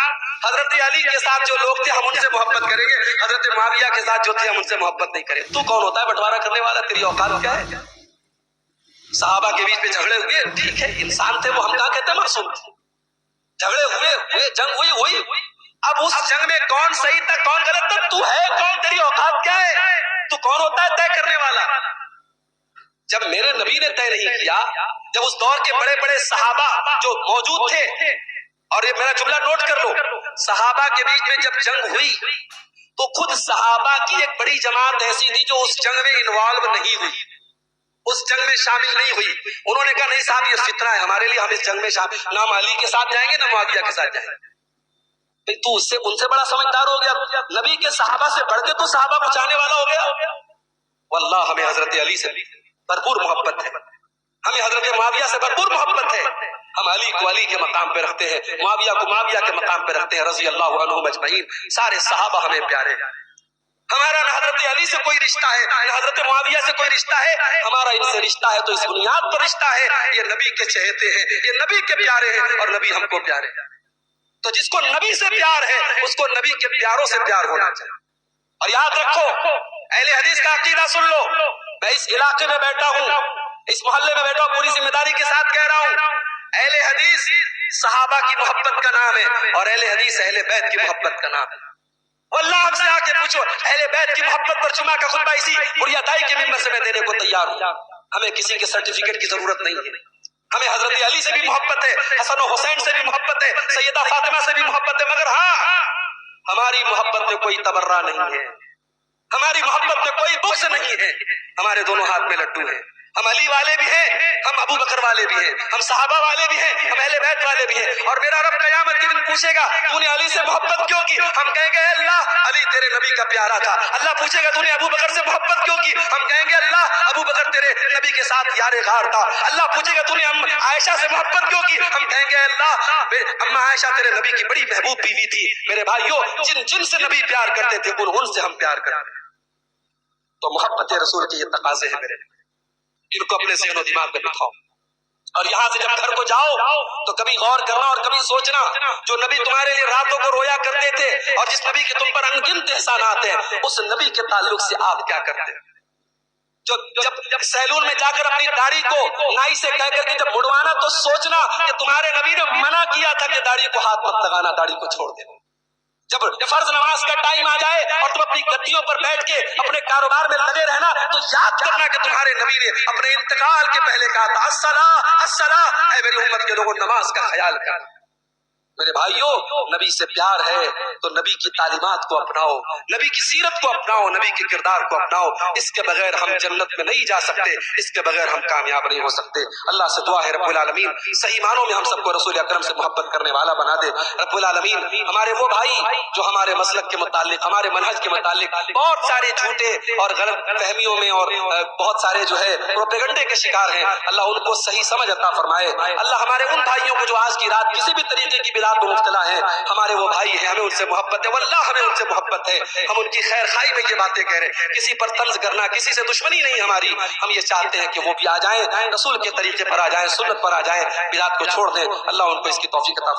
حضرت علی کے ساتھ جو لوگ تھے ہم ان سے محبت کریں گے، حضرت معاویہ کے ساتھ جو تھے ہم ان سے محبت نہیں کریں۔ تو کون ہوتا ہے بٹوارا کرنے والا؟ تیری اوقات کیا ہے؟ صحابہ کے بیچ میں جھگڑے ہوئے، ٹھیک ہے انسان تھے وہ، ہم کہاں کہتے ہیں معصوم تھے، جھگڑے ہوئے جنگ ہوئی، اب اس جنگ میں کون صحیح تھا کون غلط تھا؟ تو ہے کون؟ تیری اوقات کیا ہے؟ تو کون ہوتا ہے طے کرنے والا؟ جب میرے نبی نے طے نہیں کیا، جب اس دور کے بڑے بڑے صحابہ جو موجود تھے، اور یہ میرا جملہ نوٹ کر لو، صحابہ کے بیچ میں جب جنگ ہوئی تو خود صحابہ کی ایک بڑی جماعت ایسی تھی جو اس جنگ میں انوالو نہیں ہوئی، اس جنگ میں شامل نہیں ہوئی۔ انہوں نے کہا نہیں صاحب یہ فتنہ ہے ہمارے لیے، ہم اس جنگ میں شامل نہ علی کے ساتھ جائیں گے نہ معاویہ کے ساتھ جائیں گے۔ تو اس سے ان سے بڑا سمجھدار ہو گیا، نبی کے صحابہ سے بڑھ کے تو صحابہ بچانے والا ہو گیا۔ واللہ ہمیں حضرت علی سے بھرپور محبت ہے، ہمیں حضرت معاویہ سے بھرپور محبت ہے، ہم علی کو علی کے مقام پہ رکھتے ہیں، معاویہ کو معاویہ کے مقام پہ رکھتے ہیں، رضی اللہ عنہم اجمعین، سارے صحابہ ہمیں پیارے ہیں۔ ہمارا نہ حضرت علی سے کوئی رشتہ ہے نہ حضرت معاویہ سے کوئی رشتہ ہے، ہمارا ان سے رشتہ ہے تو اس بنیاد پر رشتہ ہے، یہ نبی کے چہیتے ہیں، یہ نبی کے پیارے ہیں اور نبی ہم کو پیارے ہیں۔ تو جس کو نبی سے پیار ہے اس کو نبی کے پیاروں سے پیار ہونا چاہیے۔ اور یاد رکھو اہل حدیث کا عقیدہ سن لو، میں اس علاقے میں بیٹھا ہوں، اس محلے میں بیٹھا ہوں، پوری ذمہ داری کے ساتھ کہہ رہا ہوں، اہل حدیث صحابہ کی محبت کا نام ہے اور اہل حدیث اہل بیت کی محبت کا نام ہے۔ واللہ ہم سے آ کے پوچھو اہل بیت کی محبت پر جمعہ کا خطبہ اسی بڑیا دائی کے ممبر سے میں دینے کو تیار ہوں، ہمیں کسی کے سرٹیفکیٹ کی ضرورت نہیں ہے، ہمیں حضرت علی سے بھی محبت ہے، حسن و حسین سے بھی محبت ہے، سیدہ فاطمہ سے بھی محبت ہے، مگر ہاں ہماری محبت میں کوئی تبرہ نہیں ہے، ہماری محبت میں کوئی بغض نہیں ہے، ہمارے دونوں ہاتھ میں لڈو ہیں، ہم علی والے بھی ہیں، ہم ابو بکر والے بھی ہیں، ہم صحابہ والے بھی ہیں، ہم اہل بیت والے بھی ہیں۔ اور میرا رب قیامت کے دن پوچھے گا تو نے علی سے محبت کیوں کی؟ ہم کہیں گے اللہ علی تیرے نبی کا پیارا تھا۔ اللہ پوچھے گا تو نے ابو بکر سے محبت کیوں کی؟ ہم کہیں گے اللہ ابو بکر تیرے نبی کے ساتھ یار غار تھا۔ اللہ پوچھے گا تو نے عائشہ سے محبت کیوں کی؟ ہم کہیں گے اللہ اما عائشہ تیرے نبی کی بڑی محبوب بیوی تھی۔ میرے بھائیوں جن سے نبی پیار کرتے تھے ان سے ہم پیار کرتے ہیں۔ تو محبت رسول کے یہ تقاضے ہیں، میرے ان کو اپنے ذہن و دماغ میں بٹھاؤ، اور یہاں سے جب گھر کو جاؤ تو کبھی غور کرنا اور کبھی سوچنا جو نبی تمہارے لیے راتوں کو رویا کرتے تھے اور جس نبی کے تم پر انگنت احسانات ہیں، اس نبی کے تعلق سے آپ کیا کرتے ہیں؟ جب سیلون میں جا کر اپنی داڑھی کو نائی سے کہہ کر کے جب مڑوانا تو سوچنا کہ تمہارے نبی نے منع کیا تھا کہ داڑھی کو ہاتھ مت لگانا، داڑھی کو چھوڑ دینا۔ جب فرض نماز کا ٹائم آ جائے اور تم اپنی گدیوں پر بیٹھ کے اپنے کاروبار میں لگے رہنا تو یاد کرنا کہ تمہارے نبی نے اپنے انتقال کے پہلے کہا تھا الصلاۃ الصلاۃ، اے میری امت کے لوگوں نماز کا خیال کرنا۔ میرے بھائیوں نبی سے پیار ہے تو نبی کی تعلیمات کو اپناؤ، نبی کی سیرت کو اپناؤ، نبی کے کردار کو اپناؤ، اس کے بغیر ہم جنت میں نہیں جا سکتے، اس کے بغیر ہم کامیاب نہیں ہو سکتے۔ اللہ سے دعا ہے رب العالمین صحیح معنوں میں ہم سب کو رسول اکرم سے محبت کرنے والا بنا دے۔ رب العالمین ہمارے وہ بھائی جو ہمارے مسلک کے متعلق ہمارے منہج کے متعلق بہت سارے جھوٹے اور غلط فہمیوں میں اور بہت سارے جو ہے پروپیگنڈے کے شکار ہیں، اللہ ان کو صحیح سمجھ عطا فرمائے۔ اللہ ہمارے ان بھائیوں کو جو آج کی رات کسی بھی طریقے کی بدعت میں مبتلا ہیں، ہمارے وہ بھائی ہیں، ہمیں ان سے محبت ہے، واللہ ہمیں ان سے محبت ہے، ہم ان کی خیر خائی میں یہ باتیں کہہ رہے ہیں، کسی پر طنز کرنا کسی سے دشمنی نہیں ہماری، ہم یہ چاہتے ہیں کہ وہ بھی آ جائیں، رسول کے طریقے پر آ جائیں، سنت پر آ جائیں، بدعت کو چھوڑ دیں۔ اللہ ان کو اس کی توفیق عطا فرمائے۔